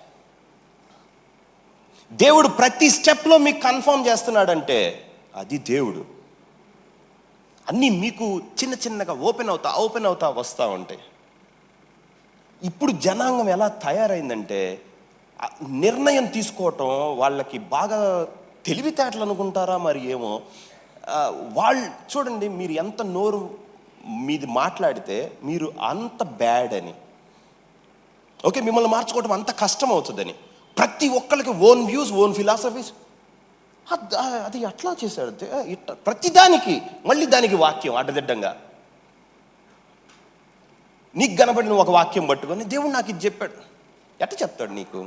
దేవుడు ప్రతి స్టెప్లో మీకు కన్ఫర్మ్ చేస్తున్నాడంటే అది దేవుడు. అన్నీ మీకు చిన్న చిన్నగా ఓపెన్ అవుతా వస్తూ ఉంటాయి. ఇప్పుడు జనాంగం ఎలా తయారైందంటే నిర్ణయం తీసుకోవటం వాళ్ళకి బాగా తెలివితేటలు అనుకుంటారా మరి ఏమో. వాళ్ళు చూడండి, మీరు ఎంత నోరు మీది మాట్లాడితే మీరు అంత బ్యాడ్ అని, ఓకే, మిమ్మల్ని మార్చుకోవటం అంత కష్టం అవుతుందని. ప్రతి ఒక్కరికి ఓన్ వ్యూస్, ఓన్ ఫిలాసఫీస్. అది అట్లా చేశాడు ప్రతిదానికి మళ్ళీ దానికి వాక్యం అడ్డదిడ్డంగా. నీకు కనబడిన ఒక వాక్యం పట్టుకొని దేవుడు నాకు ఇది చెప్పాడు, ఎట్లా చెప్తాడు నీకు?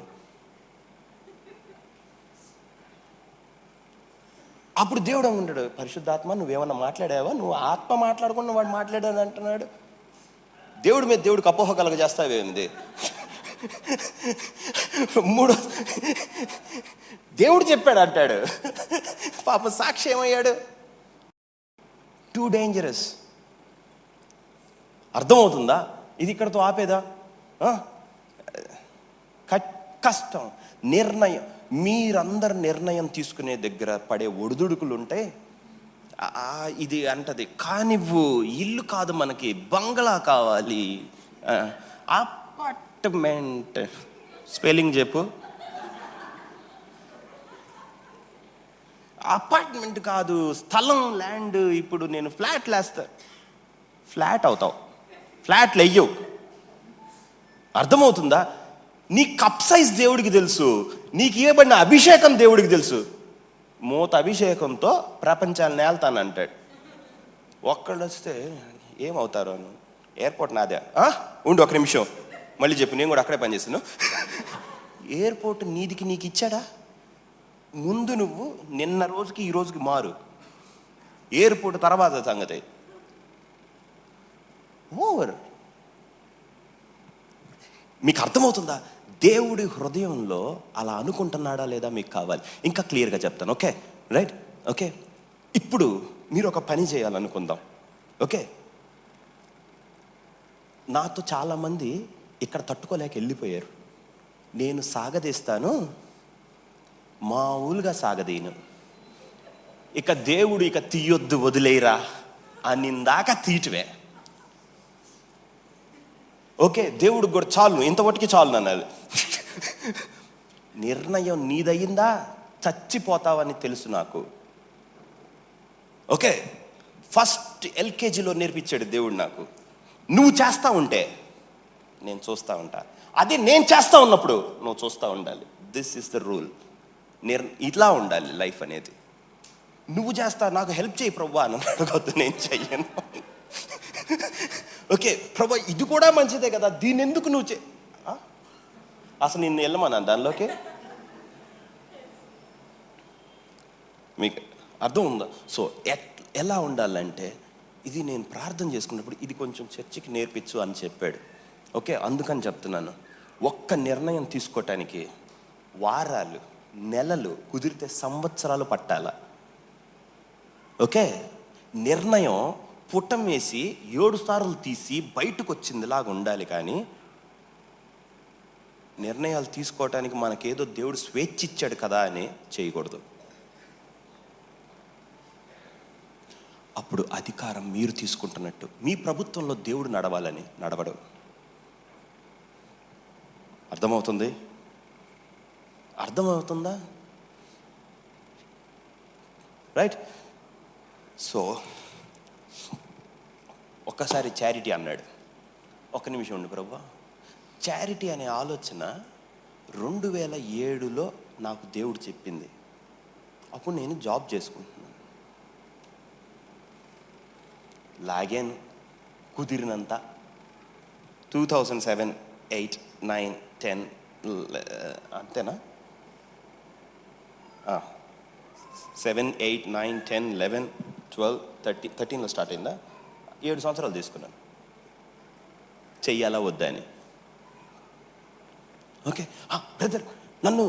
అప్పుడు దేవుడు ఉంటాడు, పరిశుద్ధాత్మ నువ్వేమన్నా మాట్లాడావా? నువ్వు ఆత్మ మాట్లాడకుండా వాడు మాట్లాడాడు అంటున్నాడు. దేవుడి మీద దేవుడికి అపోహ కలగజేస్తావేమిది? మూడో దేవుడు చెప్పాడు అంటాడు. పాప సాక్షి ఏమయ్యాడు? Too dangerous. అర్థమవుతుందా? ఇది ఇక్కడతో ఆపేదా? కష్టం. నిర్ణయం, మీరందరు నిర్ణయం తీసుకునే దగ్గర పడే ఒడిదుడుకులు ఉంటే ఇది అంటది, కానివ్వు, ఇల్లు కాదు మనకి, బంగ్లా కావాలి, అపార్ట్మెంట్. స్పెల్లింగ్ చెప్పు. అపార్ట్మెంట్ కాదు, స్థలం, ల్యాండ్. ఇప్పుడు నేను ఫ్లాట్లు వేస్తా, ఫ్లాట్ అవుతావు, ఫ్లాట్లు వెయ్యవు. అర్థమవుతుందా? నీ కప్ సైజ్ దేవుడికి తెలుసు, నీకు ఇవ్వబడిన అభిషేకం దేవుడికి తెలుసు. మూత అభిషేకంతో ప్రపంచాన్ని నేల్తానంటాడు. ఒక్కళ్ళు వస్తే ఏమవుతారు అను? ఎయిర్పోర్ట్ నాదే. ఉండు ఒక నిమిషం, మళ్ళీ చెప్పు, నేను కూడా అక్కడే పనిచేస్తాను. ఎయిర్పోర్ట్ నీదికి నీకు ఇచ్చాడా? ముందు నువ్వు నిన్న రోజుకి ఈ రోజుకి మారు. ఎయిర్పోర్ట్ తర్వాత సంగతి. ఓవర్. మీకు అర్థమవుతుందా? దేవుడి హృదయంలో అలా అనుకుంటున్నాడా లేదా మీకు కావాలి. ఇంకా క్లియర్గా చెప్తాను, ఓకే? Right, okay. ఇప్పుడు మీరు ఒక పని చేయాలనుకుందాం, ఓకే? నాతో చాలామంది ఇక్కడ తట్టుకోలేక వెళ్ళిపోయారు. నేను సాగదీస్తాను, మామూలుగా సాగదీను. ఇక దేవుడు ఇక తీయొద్దు వదిలేరా అనిందాక తీయటమే. ఓకే, దేవుడు కూడా చాలు, ఇంతవరకు చాలు అన్నది. నిర్ణయం నీదయ్యిందా? చచ్చిపోతావని తెలుసు నాకు. ఓకే, ఫస్ట్ ఎల్కేజీలో నేర్పించాడు దేవుడు నాకు. నువ్వు చేస్తా ఉంటే నేను చూస్తూ ఉంటా, అది నేను చేస్తూ ఉన్నప్పుడు నువ్వు చూస్తూ ఉండాలి. This is the rule. ఇట్లా ఉండాలి లైఫ్ అనేది. నువ్వు చేస్తా, నాకు హెల్ప్ చేయి ప్రభు అని అడగొద్దు, నేను చెయ్యను. ఓకే ప్రభు, ఇది కూడా మంచిదే కదా, దీన్ని ఎందుకు నువ్వు అసలు నిన్ను వెళ్ళమన్నా దానిలోకి? మీకు అర్థం ఉందా? సో ఎలా ఉండాలంటే, ఇది నేను ప్రార్థన చేసుకున్నప్పుడు ఇది కొంచెం చర్చికి నేర్పించు అని చెప్పాడు. ఓకే, అందుకని చెప్తున్నాను. ఒక్క నిర్ణయం తీసుకోవటానికి వారాలు, నెలలు, కుదిరితే సంవత్సరాలు పట్టాల. ఓకే, నిర్ణయం పుట్టం వేసి 7 సార్లు తీసి బయటకు వచ్చిందిలాగా ఉండాలి. కానీ నిర్ణయాలు తీసుకోవటానికి మనకేదో దేవుడు స్వేచ్ఛ ఇచ్చాడు కదా అని చేయకూడదు. అప్పుడు అధికారం మీరు తీసుకుంటున్నట్టు. మీ ప్రభుత్వంలో దేవుడు నడవాలని నడవడు. అర్థమవుతుంది? అర్థమవుతుందా? రైట్. సో ఒక్కసారి చారిటీ అన్నాడు. ఒక్క నిమిషం ఉండి ప్రభు, చారిటీ అనే ఆలోచన 2007లో నాకు దేవుడు చెప్పింది. అప్పుడు నేను జాబ్ చేసుకుంటున్నాను. లాగాను కుదిరినంత. 2007, 8, 9, 10 అంతేనా? 7, 8, 9, 10, 11, 12, 13లో స్టార్ట్ అయిందా? 7 సంవత్సరాలు తీసుకున్నాను చెయ్యాలా వద్దా అని. ఓకే బ్రదర్, నన్ను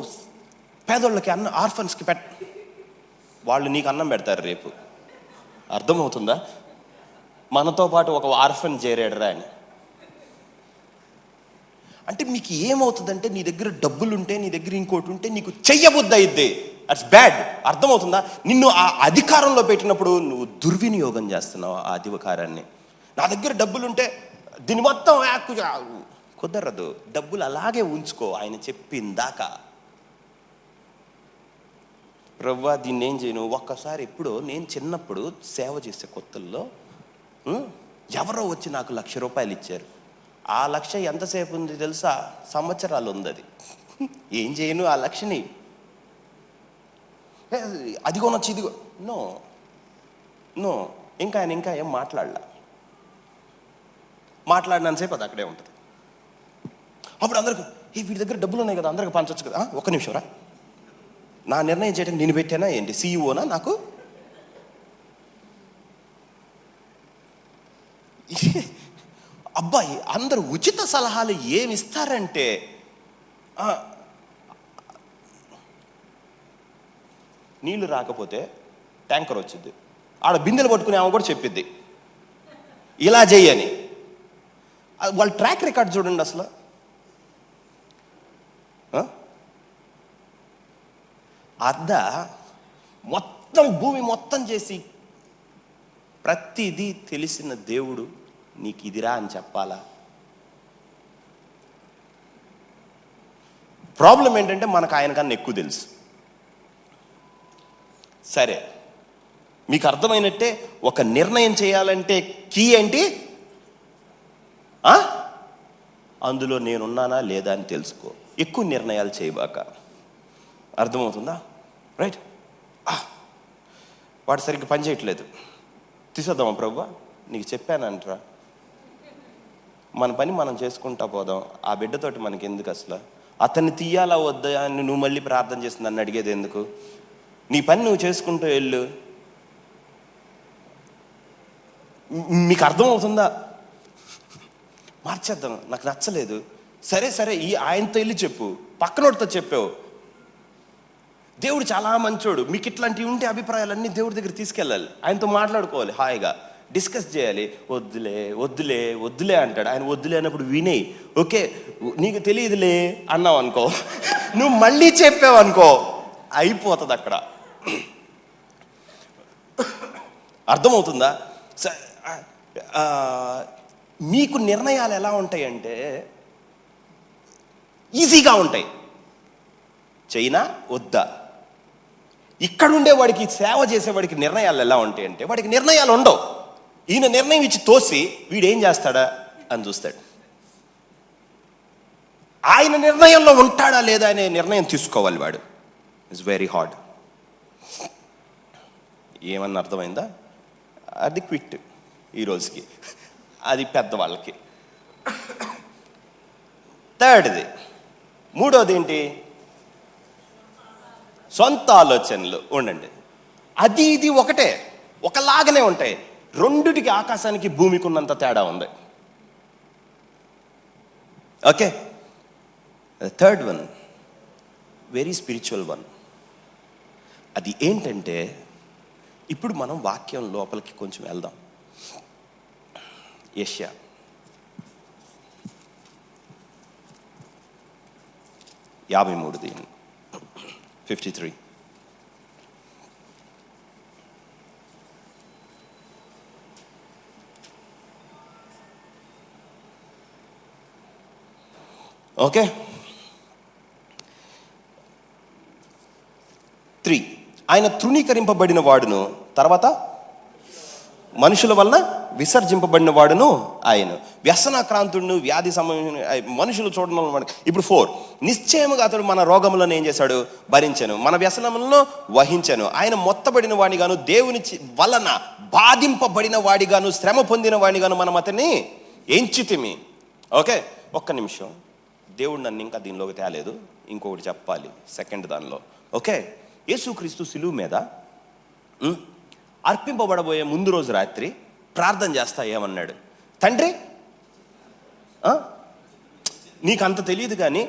పేదోళ్ళకి ఆర్ఫన్స్కి వాళ్ళు నీకు అన్నం పెడతారు రేపు. అర్థమవుతుందా? మనతో పాటు ఒక ఆర్ఫన్ చేరాడురా అని. అంటే మీకు ఏమవుతుందంటే, నీ దగ్గర డబ్బులుంటే, నీ దగ్గర ఇంకోటి ఉంటే నీకు చెయ్యబుద్ధి అయిద్ది. అట్స్ బ్యాడ్. అర్థమవుతుందా? నిన్ను ఆ అధికారంలో పెట్టినప్పుడు నువ్వు దుర్వినియోగం చేస్తున్నావు ఆ అధికారాన్ని. నా దగ్గర డబ్బులుంటే దీని మొత్తం కుదరదు. డబ్బులు అలాగే ఉంచుకో ఆయన చెప్పిందాకా. ప్రభువా దీన్ని ఏం చేయను. ఒక్కసారి ఎప్పుడో నేను చిన్నప్పుడు సేవ చేసే కొత్తల్లో ఎవరో వచ్చి నాకు ₹1,00,000 ఇచ్చారు. ఆ 1,00,000 ఎంతసేపు ఉంది తెలుసా? సంవత్సరాలు ఉంది అది. ఏం చేయను ఆ 1,00,000ని. అది కొనొచ్చు ఇదిగో నో ఇంకా ఆయన ఇంకా ఏం మాట్లాడినంతసేపు అది అక్కడే ఉంటుంది. అప్పుడు అందరికి వీడి దగ్గర డబ్బులు ఉన్నాయి కదా, అందరికి పంచవచ్చు కదా. ఒక్క నిమిషం రా, నా నిర్ణయం చేయడానికి నేను పెట్టానా ఏంటి? CEO నా నాకు? అబ్బాయి అందరు ఉచిత సలహాలు ఏమిస్తారంటే, నీళ్లు రాకపోతే ట్యాంకర్ వచ్చింది, ఆడ బిందెలు పట్టుకుని ఆమె కూడా చెప్పిద్ది ఇలా చెయ్యని. వాళ్ళ ట్రాక్ రికార్డ్ చూడండి అసలు. మొత్తం భూమి మొత్తం చేసి ప్రతిదీ తెలిసిన దేవుడు నీకు ఇదిరా అని చెప్పాలా? ప్రాబ్లం ఏంటంటే మనకు ఆయన కన్నా ఎక్కువ తెలుసు. సరే, మీకు అర్థమైనట్టే ఒక నిర్ణయం చేయాలంటే కీ ఏంటి? అందులో నేనున్నానా లేదా అని తెలుసుకో. ఎక్కువ నిర్ణయాలు చేయబాక. అర్థమవుతుందా? రైట్. వాడు సరిగ్గా పని చేయట్లేదు, తీసేద్దామా ప్రభువా? నీకు చెప్పానంటరా, మన పని మనం చేసుకుంటా పోదాం. ఆ బిడ్డతోటి మనకి ఎందుకు అసలు? అతన్ని తీయాలా వద్దా అని నువ్వు మళ్ళీ ప్రార్థన చేసి నన్ను అడిగేది ఎందుకు? నీ పని నువ్వు చేసుకుంటూ వెళ్ళు. మీకు అర్థమవుతుందా? మార్చేద్దాం, నాకు నచ్చలేదు. సరే ఈ ఆయనతో వెళ్ళి చెప్పు, పక్కనోడితో చెప్పావు. దేవుడు చాలా మంచోడు. మీకు ఇట్లాంటివి ఉంటే అభిప్రాయాలన్నీ దేవుడి దగ్గర తీసుకెళ్ళాలి, ఆయనతో మాట్లాడుకోవాలి, హాయిగా డిస్కస్ చేయాలి. వద్దులే అంటాడు. ఆయన వద్దులే అన్నప్పుడు వినేయి. ఓకే నీకు తెలియదులే అన్నావు అనుకో, నువ్వు మళ్ళీ చెప్పావు అనుకో, అయిపోతుంది అక్కడ. అర్థమవుతుందా? మీకు నిర్ణయాలు ఎలా ఉంటాయంటే ఈజీగా ఉంటాయి. చైనా వద్దా? ఇక్కడుండే వాడికి, సేవ చేసేవాడికి నిర్ణయాలు ఎలా ఉంటాయంటే, వాడికి నిర్ణయాలు ఉండవు. ఈయన నిర్ణయం ఇచ్చి తోసి వీడేం చేస్తాడా అని చూస్తాడు. ఆయన నిర్ణయంలో ఉంటాడా లేదా అనే నిర్ణయం తీసుకోవాలి వాడు. It's very hard. ఏమన్నా అర్థమైందా? అది క్విట్ ఈ రోజుకి. అది పెద్దవాళ్ళకి. థర్డ్ది, మూడోది ఏంటి? సొంత ఆలోచనలు ఉండండి. అది ఇది ఒకటే, ఒకలాగానే ఉంటాయి. రెండిటికి ఆకాశానికి భూమికి ఉన్నంత తేడా ఉంది. Okay, third one very spiritual one. అది ఏంటంటే, ఇప్పుడు మనం వాక్యం లోపలికి కొంచెం వెళ్దాం. యెషయా 53 ఓకే 3. ఆయన తృణీకరింపబడిన వాడును, తర్వాత మనుషుల వలన విసర్జింపబడిన వాడును ఆయన, వ్యసనాక్రాంతుడును, వ్యాధి సంబంధించిన మనుషులు చూడడం. ఇప్పుడు 4, నిశ్చయముగా అతడు మన రోగములను ఏం చేశాడు? భరించెను, మన వ్యసనములను వహించెను. ఆయన మొత్తబడిన వాడిగాను, దేవుని వలన బాధింపబడిన వాడిగాను, శ్రమ పొందిన వాడిగాను మనం అతన్ని ఎంచితిమి. ఓకే, ఒక్క నిమిషం. దేవుడు నన్ను ఇంకా దీనిలోకి తేలేదు, ఇంకొకటి చెప్పాలి సెకండ్ దానిలో. ఓకే, యేసుక్రీస్తు సిలువ మీద అర్పింపబడబోయే ముందు రోజు రాత్రి ప్రార్థన చేస్తా ఏమన్నాడు? తండ్రి, నీకు అంత తెలియదు కానీ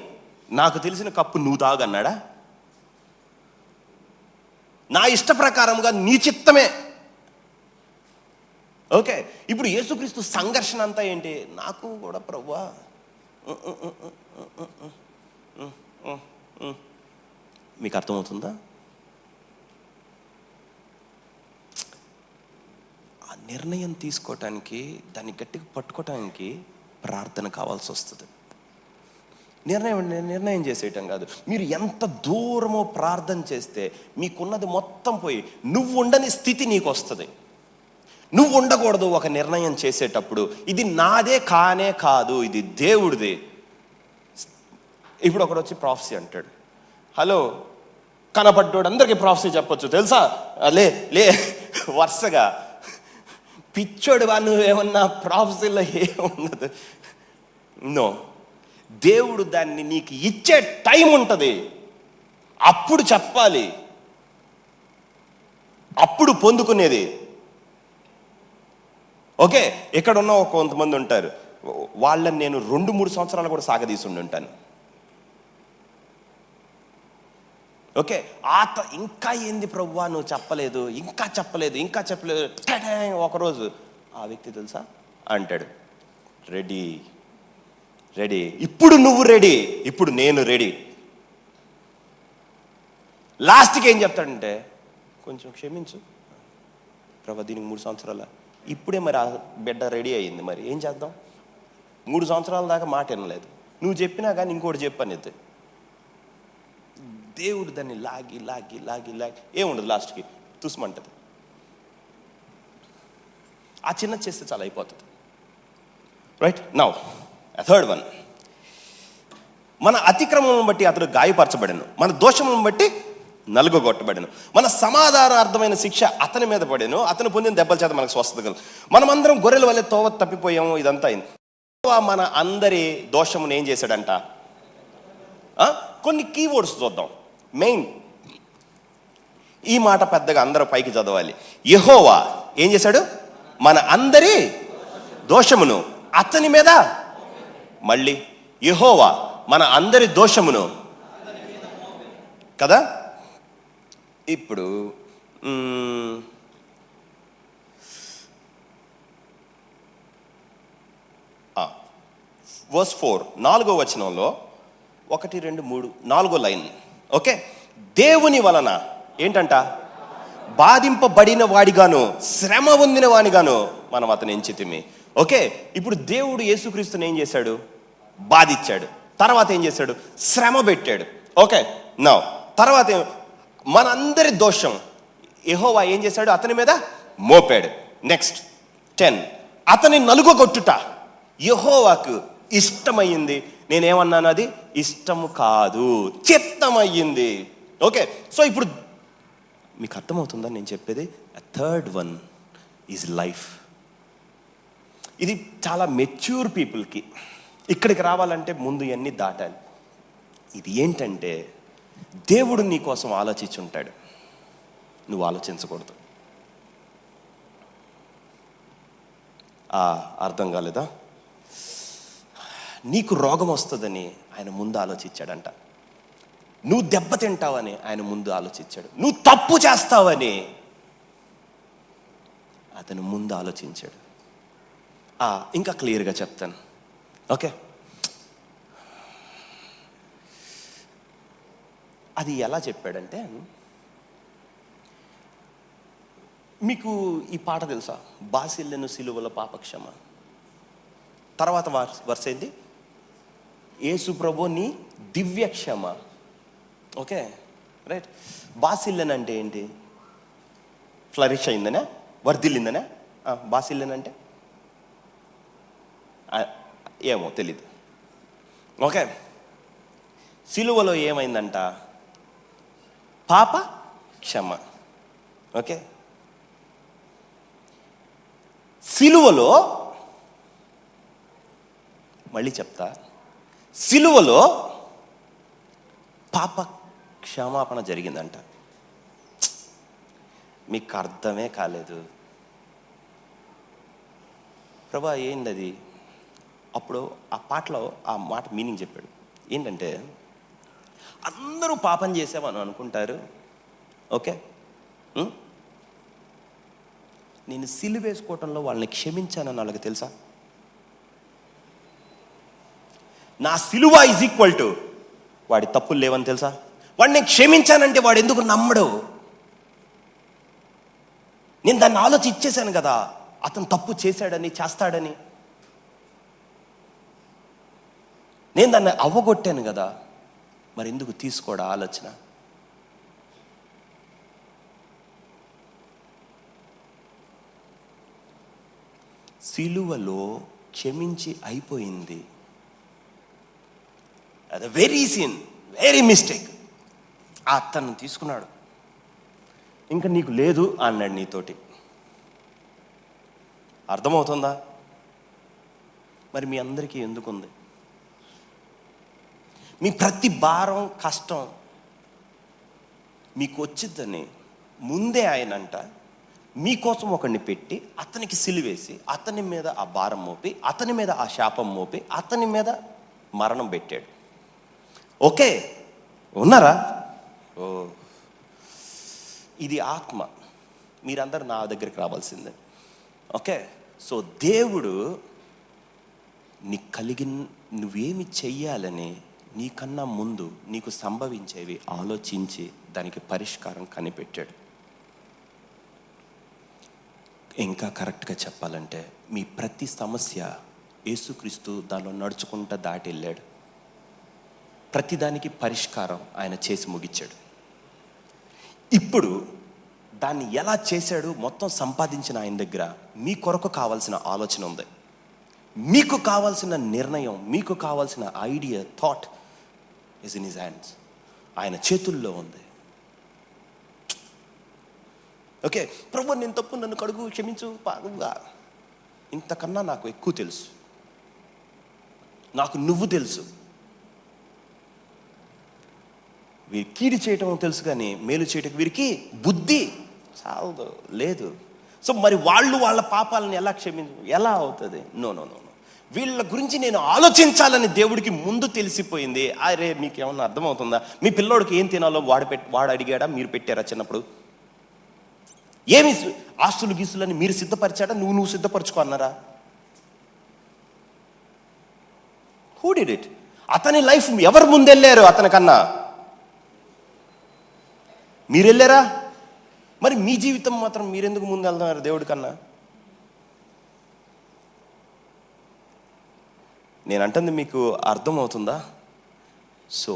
నాకు తెలిసిన కప్పు నువ్వు తాగన్నాడా? నా ఇష్ట ప్రకారంగా నీ చిత్తమే. ఓకే, ఇప్పుడు యేసుక్రీస్తు సంఘర్షణ అంతా ఏంటి? నాకు కూడా ప్రభువా, మీకు అర్థమవుతుందా? ఆ నిర్ణయం తీసుకోవటానికి, దాన్ని గట్టిగా పట్టుకోవటానికి ప్రార్థన కావాల్సి వస్తుంది. నిర్ణయం చేసేయటం కాదు. మీరు ఎంత దూరమో ప్రార్థన చేస్తే మీకున్నది మొత్తం పోయి నువ్వు ఉండని స్థితి నీకు వస్తుంది. నువ్వు ఉండకూడదు ఒక నిర్ణయం చేసేటప్పుడు. ఇది నాదే కానే కాదు, ఇది దేవుడిది. ఇప్పుడు ఒకడు వచ్చి ప్రాఫెసీ అంటాడు. హలో, కనపడ్డోడు అందరికీ ప్రాఫెసీ చెప్పొచ్చు తెలుసా? లే లే వరుసగా పిచ్చోడు వా, నువ్వేమన్నా ప్రాఫెసీలో ఏముండదు. నో, దేవుడు దాన్ని నీకు ఇచ్చే టైం ఉంటుంది, అప్పుడు చెప్పాలి, అప్పుడు పొందుకునేది. ఓకే, ఇక్కడ ఉన్న కొంతమంది ఉంటారు, వాళ్ళని నేను 2-3 సంవత్సరాలు కూడా సాగదీసుండి ఉంటాను. ఓకే, ఇంకా ఏంది ప్రభువా నువ్వు చెప్పలేదు, ఇంకా చెప్పలేదు. ఒకరోజు ఆ వ్యక్తి తెలుసా అంటాడు, రెడీ, ఇప్పుడు నువ్వు రెడీ, ఇప్పుడు నేను రెడీ. లాస్ట్కి ఏం చెప్తాడంటే, కొంచెం క్షమించు ప్రభా, దీనికి 3 సంవత్సరాల, ఇప్పుడే మరి ఆ బిడ్డ రెడీ అయ్యింది, మరి ఏం చేద్దాం? 3 సంవత్సరాల దాకా మాట వినలేదు, నువ్వు చెప్పినా కానీ ఇంకోటి చెప్పనేది. దేవుడు దాన్ని లాగి ఏముండదు, లాస్ట్కి తుస్మంటది. ఆ చిన్న చేస్తే చాలా అయిపోతుంది. రైట్ నౌ థర్డ్ వన్, మన అతిక్రమం బట్టి అతడు గాయపరచబడెను, మన దోషములను బట్టి నలుగొట్టబడెను, మన సమాధానార్థమైన శిక్ష అతని మీద పడెను, అతను పొందిన దెబ్బల చేత మనకు స్వస్థత కలుగు. మనమందరం గొర్రెల వల్లే తోవ తప్పిపోయాము. ఇదంతా అయింది. మన అందరి దోషమును ఏం చేశాడంట? కొన్ని కీవర్డ్స్ చూద్దాం. మెయిన్ ఈ మాట పెద్దగా అందరూ పైకి చదవాలి. యెహోవా ఏం చేశాడు? మన అందరి దోషమును అతని మీద, మళ్ళీ యెహోవా మన అందరి దోషమును కదా. ఇప్పుడు వర్స్ 4 4వ వచనంలో 1, 2, 3, 4వ లైన్. ఓకే, దేవుని వలన ఏంటంట? బాధింపబడిన వాడిగాను శ్రమ పొందిన వాడిగాను మనం అతను ఎంచితిమి. ఓకే, ఇప్పుడు దేవుడు యేసుక్రీస్తుని ఏం చేశాడు? బాధించాడు. తర్వాత ఏం చేశాడు? శ్రమ పెట్టాడు. ఓకే, నౌ తర్వాత మనందరి దోషం యెహోవా ఏం చేశాడు? అతని మీద మోపాడు. నెక్స్ట్ 10, అతని నలుగొట్టుట యెహోవాకు ఇష్టమయ్యింది. నేనేమన్నాను? అది ఇష్టము కాదు, చిత్తమయ్యింది. ఓకే, సో ఇప్పుడు మీకు అర్థమవుతుందా నేను చెప్పేది? Third one is life. ఇది చాలా మెచ్యూర్ పీపుల్కి ఇక్కడికి రావాలంటే ముందు ఇవన్నీ దాటాలి. ఇది ఏంటంటే దేవుడు నీ కోసం ఆలోచించి ఉంటాడు, నువ్వు ఆలోచించకూడదు. అర్థం కాలేదా? నీకు రోగం వస్తుందని ఆయన ముందు ఆలోచించాడంట. నువ్వు దెబ్బతింటావని ఆయన ముందు ఆలోచించాడు. నువ్వు తప్పు చేస్తావని అతను ముందు ఆలోచించాడు. ఇంకా క్లియర్గా చెప్తాను. ఓకే, అది ఎలా చెప్పాడంటే, మీకు ఈ పాట తెలుసా? బాసిల్లెను సిలువల పాపక్షమ. తర్వాత వర్స్ ఏంటి? యేసు ప్రభు నీ దివ్యక్షమ. Okay, right. బాసిల్లెన్ అంటే ఏంటి? ఫ్లరిష్ అయిందనే, వర్ధిల్లిందనే. బాసిల్లెన్ అంటే ఏమో తెలీదు. ఓకే, సిలువలో ఏమైందంట? పాప క్షమ. ఓకే, సిలువలో, మళ్ళీ చెప్తా, సిలువలో పాప క్షమాపణ జరిగిందంట. మీకు అర్థమే కాలేదు. ప్రభా ఏంది అది? అప్పుడు ఆ పాటలో ఆ మాట మీనింగ్ చెప్పాడు. ఏంటంటే, అందరూ పాపం చేసామని అనుకుంటారు, ఓకే, నేను సిలువేసుకోవటంలో వాళ్ళని క్షమించానని వాళ్ళకి తెలుసా? నా సిలువ ఈజ్ ఈక్వల్ టు వాడి తప్పులు లేవని తెలుసా? వాడిని క్షమించానంటే వాడు ఎందుకు నమ్మడు? నేను దాన్ని ఆలోచి ఇచ్చేశాను కదా, అతను తప్పు చేశాడని, చేస్తాడని. నేను దాన్ని అవ్వగొట్టాను కదా, మరి ఎందుకు తీసుకోడా ఆలోచన? సిలువలో క్షమించి అయిపోయింది. అది వెరీ సిన్, వెరీ మిస్టేక్. అతను తీసుకున్నాడు, ఇంకా నీకు లేదు అన్నాడు నీతోటి. అర్థమవుతుందా? మరి మీ అందరికీ ఎందుకుంది? మీ ప్రతి భారం, కష్టం మీకు వచ్చిద్దని ముందే ఆయనంట మీకోసం ఒకడిని పెట్టి, అతనికి సిలువేసి, అతని మీద ఆ భారం మోపి, అతని మీద ఆ శాపం మోపి, అతని మీద మరణం పెట్టాడు. ఓకే, ఉన్నారా? ఓ, ఇది ఆత్మ. మీరందరూ నా దగ్గరికి రావాల్సిందే. ఓకే, సో దేవుడు నీకు నువ్వేమి చెయ్యాలని నీకన్నా ముందు నీకు సంభవించేవి ఆలోచించి దానికి పరిష్కారం కనిపెట్టాడు. ఇంకా కరెక్ట్గా చెప్పాలంటే, మీ ప్రతి సమస్య యేసుక్రీస్తు దానిలో నడుచుకుంటూ దాటి వెళ్ళాడు. ప్రతిదానికి పరిష్కారం ఆయన చేసి ముగించాడు. ఇప్పుడు దాన్ని ఎలా చేశాడు మొత్తం సంపాదించిన ఆయన దగ్గర మీ కొరకు కావాల్సిన ఆలోచన ఉంది, మీకు కావాల్సిన నిర్ణయం, మీకు కావాల్సిన idea, thought is in his hands. ఆయన చేతుల్లో ఉంది. ఓకే, ప్రభు నేను తప్పు, నన్ను కడుగు, క్షమించు, పాడుగా. ఇంతకన్నా నాకు ఎక్కువ తెలుసు, నాకు నువ్వు తెలుసు. వీరి కీడి చేయటం తెలుసు, కానీ మేలు చేయటం వీరికి బుద్ధి చాలదు, లేదు. సో మరి వాళ్ళ పాపాలను ఎలా ఎలా అవుతుంది? No no no no. వీళ్ళ గురించి నేను ఆలోచించాలని దేవుడికి ముందు తెలిసిపోయింది. అరే, మీకు ఏమన్నా అర్థమవుతుందా? మీ పిల్లోడికి ఏం తినాలో వాడు అడిగాడా? మీరు పెట్టారా చిన్నప్పుడు? ఏమి ఆస్తులు గీస్తులని మీరు సిద్ధపరిచాడా? నువ్వు సిద్ధపరచుకో అన్నారా? Who did it? అతని లైఫ్ ఎవరు ముందెళ్ళారు? అతనికన్నా మీరు వెళ్ళారా? మరి మీ జీవితం మాత్రం మీరెందుకు ముందు వెళ్తున్నారు దేవుడి కన్నా? నేను అంటుంది మీకు అర్థమవుతుందా? సో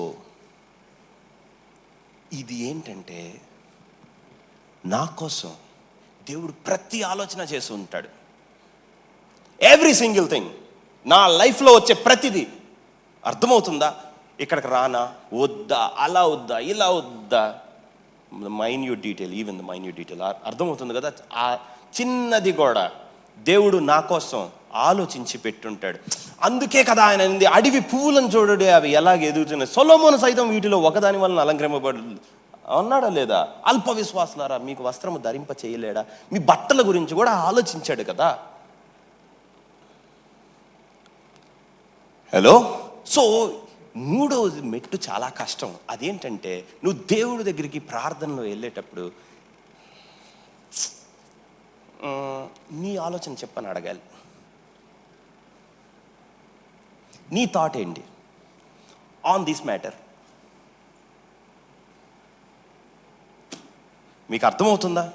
ఇది ఏంటంటే, నా కోసం దేవుడు ప్రతి ఆలోచన చేస్తూ ఉంటాడు. ఎవ్రీ సింగిల్ థింగ్, నా లైఫ్లో వచ్చే ప్రతిదీ. అర్థమవుతుందా? ఇక్కడికి రానా వద్దా, అలా వద్దా, ఇలా వద్దా, minute detail, even the minute detail. అర్థమవుతుంది కదా? ఆ చిన్నది కూడా దేవుడు నా కోసం ఆలోచించి పెట్టుంటాడు. అందుకే కదా ఆయన అడవి పువ్వులను చూడడే, అవి ఎలాగ ఎదుగుతున్నాయి, సొలొమోను సైతం వీటిలో ఒకదాని వలన అలంకరింపబడు అన్నాడా లేదా? అల్ప విశ్వాసులారా, మీకు వస్త్రము ధరింప చేయలేడా? మీ బట్టల గురించి కూడా ఆలోచించాడు కదా. హలో, సో మూడవది మెట్టు చాలా కష్టం. అదేంటంటే, నువ్వు దేవుడి దగ్గరికి ప్రార్థనలో వెళ్ళేటప్పుడు నీ ఆలోచన చెప్పని అడగాలి. నీ థాట్ ఏంటి ఆన్ దిస్ మ్యాటర్? మీకు అర్థమవుతుందా?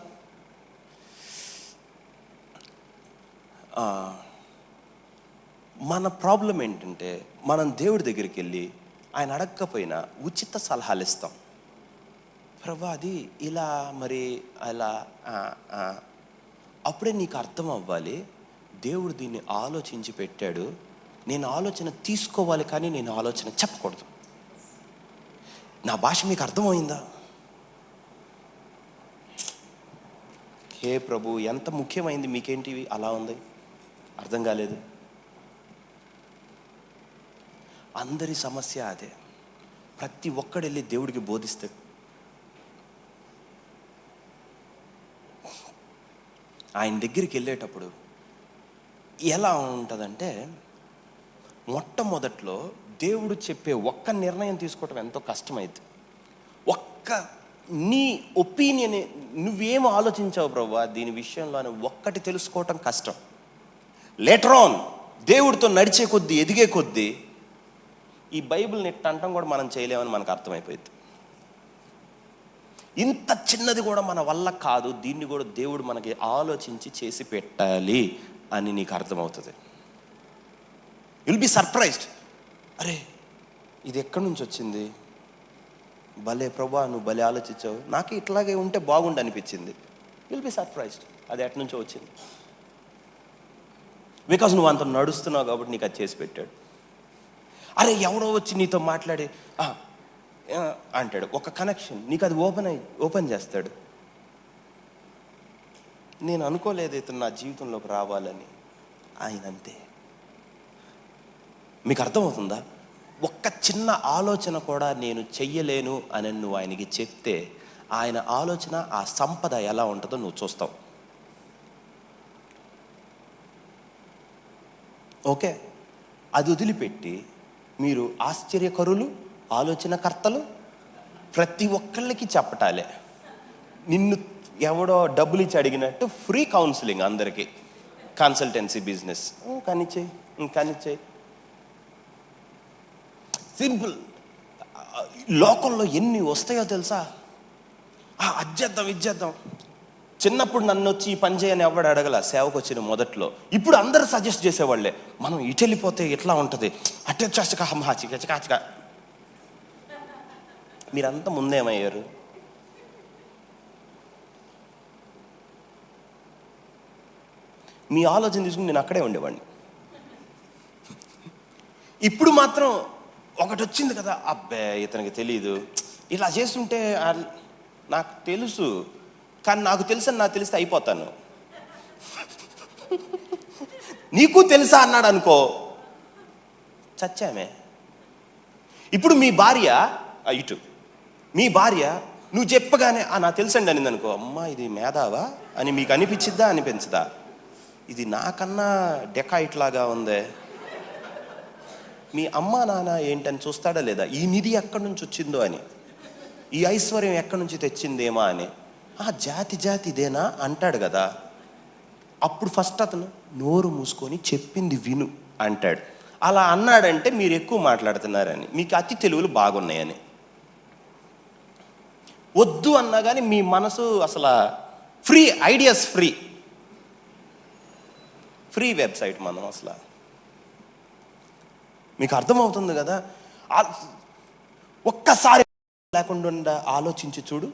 మన ప్రాబ్లం ఏంటంటే, మనం దేవుడి దగ్గరికి వెళ్ళి ఆయన అడగకపోయినా ఉచిత సలహాలు ఇస్తాం. ప్రభా అది ఇలా, మరి అలా. అప్పుడే నీకు అర్థం అవ్వాలి, దేవుడు దీన్ని ఆలోచించి పెట్టాడు, నేను ఆలోచన తీసుకోవాలి, కానీ నేను ఆలోచన చెప్పకూడదు. నా భాష మీకు అర్థమైందా? హే ప్రభు, ఎంత ముఖ్యమైంది, మీకేంటివి అలా ఉంది? అర్థం కాలేదు. అందరి సమస్య అదే. ప్రతి ఒక్కడు వెళ్ళి దేవుడికి బోధిస్తాడు. ఆయన దగ్గరికి వెళ్ళేటప్పుడు ఎలా ఉంటుందంటే, మొట్టమొదట్లో దేవుడు చెప్పే ఒక్క నిర్ణయం తీసుకోవటం ఎంతో కష్టమైంది. నీ ఒపీనియన్, నువ్వేం ఆలోచించావు ప్రభువా దీని విషయంలో అని ఒక్కటి తెలుసుకోవటం కష్టం. లేటర్ ఆన్ దేవుడితో నడిచే కొద్దీ, ఎదిగే కొద్దీ ఈ బైబిల్ని అంటం కూడా మనం చేయలేమని మనకు అర్థమైపోయింది. ఇంత చిన్నది కూడా మన వల్ల కాదు, దీన్ని కూడా దేవుడు మనకి ఆలోచించి చేసి పెట్టాలి అని నీకు అర్థమవుతుంది. Will be surprised. అరే ఇది ఎక్కడి నుంచి వచ్చింది, భలే ప్రభా నువ్వు భలే ఆలోచించావు, నాకు ఇట్లాగే ఉంటే బాగుండు అనిపించింది. విల్ బి సర్ప్రైజ్డ్ అది ఎక్కడి నుంచో వచ్చింది. బికాజ్ నువ్వు అంత నడుస్తున్నావు కాబట్టి నీకు అది చేసి పెట్టాడు. అరే ఎవడో వచ్చి నీతో మాట్లాడి అంటాడు, ఒక కనెక్షన్ నీకు అది ఓపెన్ చేస్తాడు. నేను అనుకోలేదు ఇతను నా జీవితంలోకి రావాలని. ఆయన అంతే. మీకు అర్థమవుతుందా? ఒక్క చిన్న ఆలోచన కూడా నేను చెయ్యలేను అని నువ్వు ఆయనకి చెప్తే, ఆయన ఆలోచన, ఆ సంపద ఎలా ఉంటుందో నువ్వు చూస్తావు. ఓకే, అది వదిలిపెట్టి మీరు ఆశ్చర్యకరులు, ఆలోచనకర్తలు, ప్రతి ఒక్కళ్ళకి చెప్పటాలే. నిన్ను ఎవడో డబ్బులు ఇచ్చి అడిగినట్టు ఫ్రీ కౌన్సిలింగ్ అందరికీ, కన్సల్టెన్సీ బిజినెస్ కానిచ్చేయి. సింపుల్. లోకంలో ఎన్ని వస్తాయో తెలుసా? అజ్జేద్దాం ఇచ్చేద్దాం. చిన్నప్పుడు నన్ను వచ్చి ఈ పని చేయని ఎవడు అడగల, సేవకు వచ్చిన మొదట్లో. ఇప్పుడు అందరూ సజెస్ట్ చేసేవాళ్ళే, మనం ఇటు వెళ్ళిపోతే ఎట్లా ఉంటుంది, అట్టే చచ్చక. మీరంతా ముందేమయ్యారు? మీ ఆలోచన తీసుకుని నేను అక్కడే ఉండేవాడిని. ఇప్పుడు మాత్రం ఒకటి వచ్చింది కదా, అబ్బే ఇతనికి తెలీదు, ఇలా చేస్తుంటే నాకు తెలుసు, కానీ నాకు తెలిస్తే అయిపోతాను. నీకు తెలుసా అన్నాడు అనుకో, చచ్చామే. ఇప్పుడు మీ భార్య మీ భార్య నువ్వు చెప్పగానే నాకు తెలుసండి అనింది అనుకో, అమ్మా ఇది మేధావా అని మీకు అనిపించిద్దా అనిపించదా? ఇది నాకన్నా డెకాయిట్ లాగా ఉందే. మీ అమ్మా నాన్న ఏంటని చూస్తాడా లేదా? ఈ నిధి ఎక్కడి నుంచి వచ్చిందో అని, ఈ ఐశ్వర్యం ఎక్కడి నుంచి తెచ్చిందేమో అని. జాతి ఇదేనా అంటాడు కదా. అప్పుడు ఫస్ట్ అతను నోరు మూసుకొని చెప్పింది విను అంటాడు. అలా అన్నాడంటే మీరు ఎక్కువ మాట్లాడుతున్నారని, మీకు అతి తెలివులు బాగున్నాయని. వద్దు అన్నా కానీ మీ మనసు అసలు ఫ్రీ ఐడియాస్, ఫ్రీ వెబ్సైట్ మనం అసలు. మీకు అర్థమవుతుంది కదా? ఒక్కసారి లేకుండా ఆలోచించి చూడు.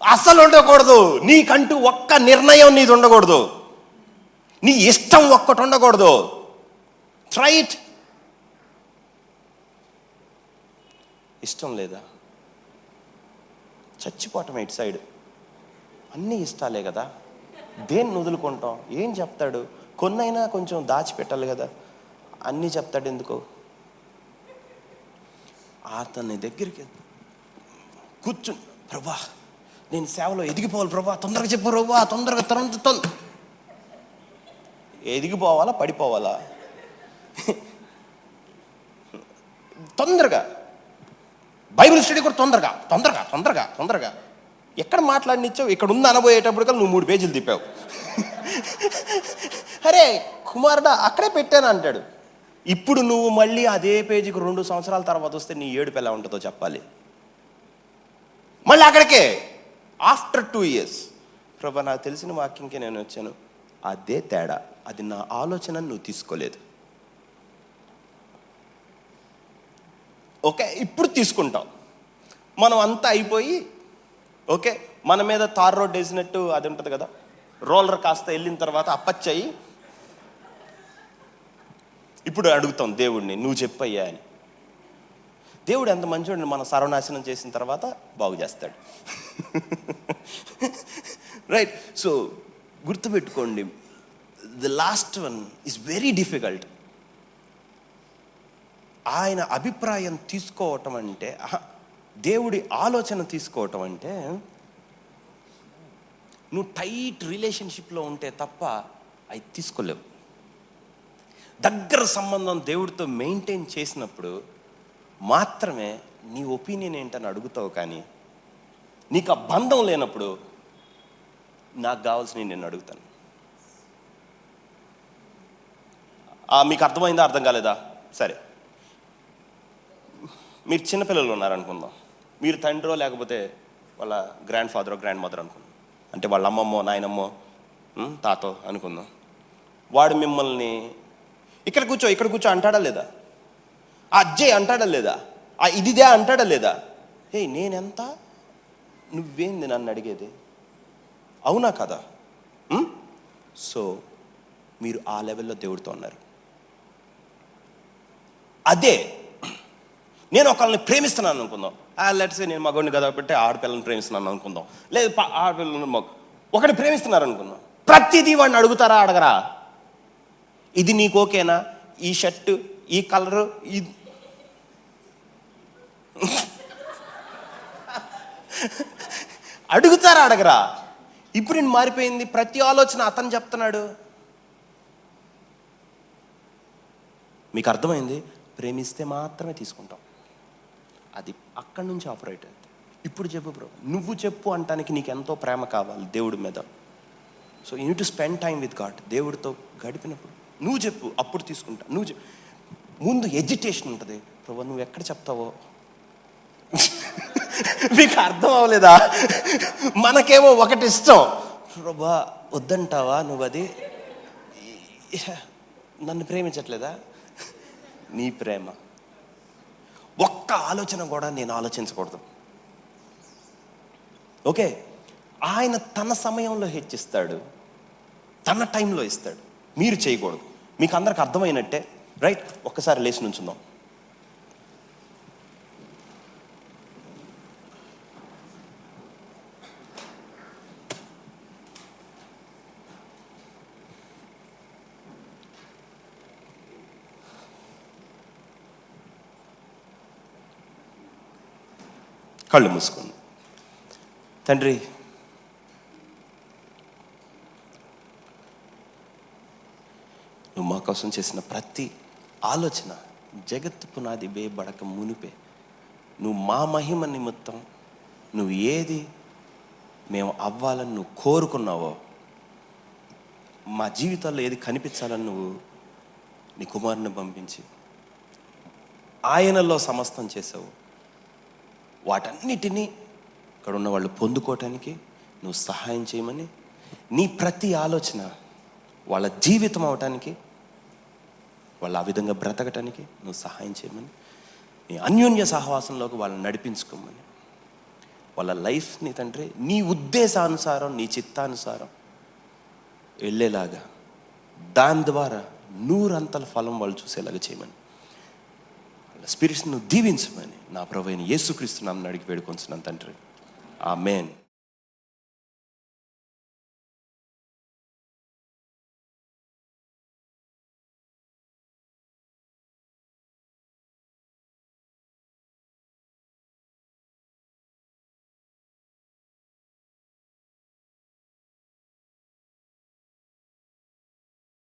అసలు ఉండకూడదు నీకంటూ ఒక్క నిర్ణయం నీది ఉండకూడదు, నీ ఇష్టం ఒక్కటి ఉండకూడదు. Try it. ఇష్టం లేదా? చచ్చిపోవటం ఇటు సైడ్. అన్నీ ఇష్టాలే కదా, దేన్ని వదులుకుంటాం? ఏం చెప్తాడు? కొన్నైనా కొంచెం దాచిపెట్టాలి కదా, అన్నీ చెప్తాడు ఎందుకో? అతని దగ్గరికి కూర్చుని, ప్రభా నేను సేవలో ఎదిగిపోవాలి ప్రభా, తొందరగా చెప్పు ప్రభా, తొందరగా ఎదిగిపోవాలా పడిపోవాలా? తొందరగా బైబిల్ స్టడీ కూడా తొందరగా. ఎక్కడ మాట్లాడినిచ్చావు? ఇక్కడ ఉంది అనబోయేటప్పటికల్లా నువ్వు 3 పేజీలు తిప్పావు. అరే కుమారుడా అక్కడే పెట్టాను అంటాడు. ఇప్పుడు నువ్వు మళ్ళీ అదే పేజీకి 2 సంవత్సరాల తర్వాత వస్తే నీ ఏడుపు ఎలా ఉంటుందో చెప్పాలి. మళ్ళీ అక్కడికే ఆఫ్టర్ 2 years, ప్రభా నాకు తెలిసిన వాక్యంకే నేను వచ్చాను. అదే తేడా, అది నా ఆలోచన నువ్వు తీసుకోలేదు. ఓకే, ఇప్పుడు తీసుకుంటాం. మనం అంతా అయిపోయి ఓకే, మన మీద తార్ రోడ్ వేసినట్టు అది ఉంటుంది కదా, రోలర్ కాస్త వెళ్ళిన తర్వాత అప్పచ్చాయి. ఇప్పుడు అడుగుతాం దేవుడిని, నువ్వు చెప్పయ్యా అని. దేవుడు ఎంత మంచివాడిని, మనం సర్వనాశనం చేసిన తర్వాత బాగు చేస్తాడు. రైట్. సో గుర్తుపెట్టుకోండి, the last one is very difficult. ఆయన అభిప్రాయం తీసుకోవటం అంటే, దేవుడి ఆలోచన తీసుకోవటం అంటే నువ్వు టైట్ రిలేషన్షిప్లో ఉంటే తప్ప అవి తీసుకోలేవు. దగ్గర సంబంధం దేవుడితో మెయింటైన్ చేసినప్పుడు మాత్రమే నీ ఒపీనియన్ ఏంటని అడుగుతావు. కానీ నీకు ఆ బంధం లేనప్పుడు నాకు కావాల్సినవి నేను అడుగుతాను. మీకు అర్థమైందా, అర్థం కాలేదా? సరే, మీరు చిన్నపిల్లలు ఉన్నారనుకుందాం. మీరు తండ్రో లేకపోతే వాళ్ళ గ్రాండ్ ఫాదరో గ్రాండ్ మదర్ అనుకుందాం, అంటే వాళ్ళ అమ్మమ్మో నాయనమ్మో తాతో అనుకుందాం. వాడు మిమ్మల్ని ఇక్కడ కూర్చో అంటాడా లేదా? ఆ అజ్జయ్ అంటాడా లేదా? ఆ ఇదిదే అంటాడా లేదా? నేనెంత, నువ్వేంది నన్ను అడిగేది? అవునా కదా? సో మీరు ఆ లెవెల్లో దేవుడితో ఉన్నారు. అదే నేను ఒకళ్ళని ప్రేమిస్తున్నాను అనుకుందాం. లెట్స్ సే నేను మగవాడిని కదా కాబట్టి ఆడపిల్లని ప్రేమిస్తున్నాను అనుకుందాం. లేదు ఆడపిల్లని ఒకటి ప్రేమిస్తున్నారు అనుకుందాం. ప్రతిదీ వాడిని అడుగుతారా, అడగరా? ఇది నీకు ఓకేనా? ఈ షర్టు, ఈ కలరు, ఇది అడుగుతారా, అడగరా? ఇప్పుడు నేను మారిపోయింది. ప్రతి ఆలోచన అతను చెప్తున్నాడు. మీకు అర్థమైంది? ప్రేమిస్తే మాత్రమే తీసుకుంటాం. అది అక్కడి నుంచి ఆపరేట్ అవుతుంది. ఇప్పుడు చెప్పు బ్రో, నువ్వు చెప్పు అంటానికి నీకు ఎంతో ప్రేమ కావాలి దేవుడి మీద. So you need to spend time with God. దేవుడితో గడిపినప్పుడు నువ్వు చెప్పు, అప్పుడు తీసుకుంటా. నువ్వు ముందు ఎజిటేషన్ ఉంటుంది. ప్రభు నువ్వు ఎక్కడ చెప్తావో. మీకు అర్థం అవ్వలేదా? మనకేమో ఒకటి ఇష్టం, ప్రభా వద్దంటావా నువ్వు? అది నన్ను ప్రేమించట్లేదా? నీ ప్రేమ ఒక్క ఆలోచన కూడా నేను ఆలోచించకూడదు. ఓకే, ఆయన తన సమయంలో హెచ్చిస్తాడు, తన టైంలో ఇస్తాడు. మీరు చేయకూడదు. మీకు అందరికి అర్థమైనట్టే, రైట్? ఒక్కసారి లేచి నుంచుందాం. కళ్ళు మూసుకోండి. తండ్రి, నువ్వు మా కోసం చేసిన ప్రతి ఆలోచన జగత్తు పునాది వేయబడక మునిపే నువ్వు మా మహిమ నిమిత్తం నువ్వు ఏది మేము అవ్వాలని నువ్వు కోరుకున్నావో, మా జీవితాల్లో ఏది కనిపించాలని నువ్వు నీ కుమారుని పంపించి ఆయనలో సమస్తం చేసావు, వాటన్నిటినీ ఇక్కడ ఉన్న వాళ్ళు పొందుకోవటానికి నువ్వు సహాయం చేయమని, నీ ప్రతి ఆలోచన వాళ్ళ జీవితం అవటానికి, వాళ్ళు ఆ విధంగా బ్రతకటానికి నువ్వు సహాయం చేయమని, నీ అన్యోన్య సహవాసంలోకి వాళ్ళని నడిపించుకోమని, వాళ్ళ లైఫ్ని తండ్రి నీ ఉద్దేశానుసారం నీ చిత్తానుసారం వెళ్ళేలాగా, దాని ద్వారా 100 ఫలం వాళ్ళు చూసేలాగా చేయమని, స్పిరిట్స్ నువ్వు దీవించమని నా ప్రభువైన యేసుక్రీస్తు నామమున అడిగి వేడుకొంచున్నాను తండ్రి. ఆమేన్.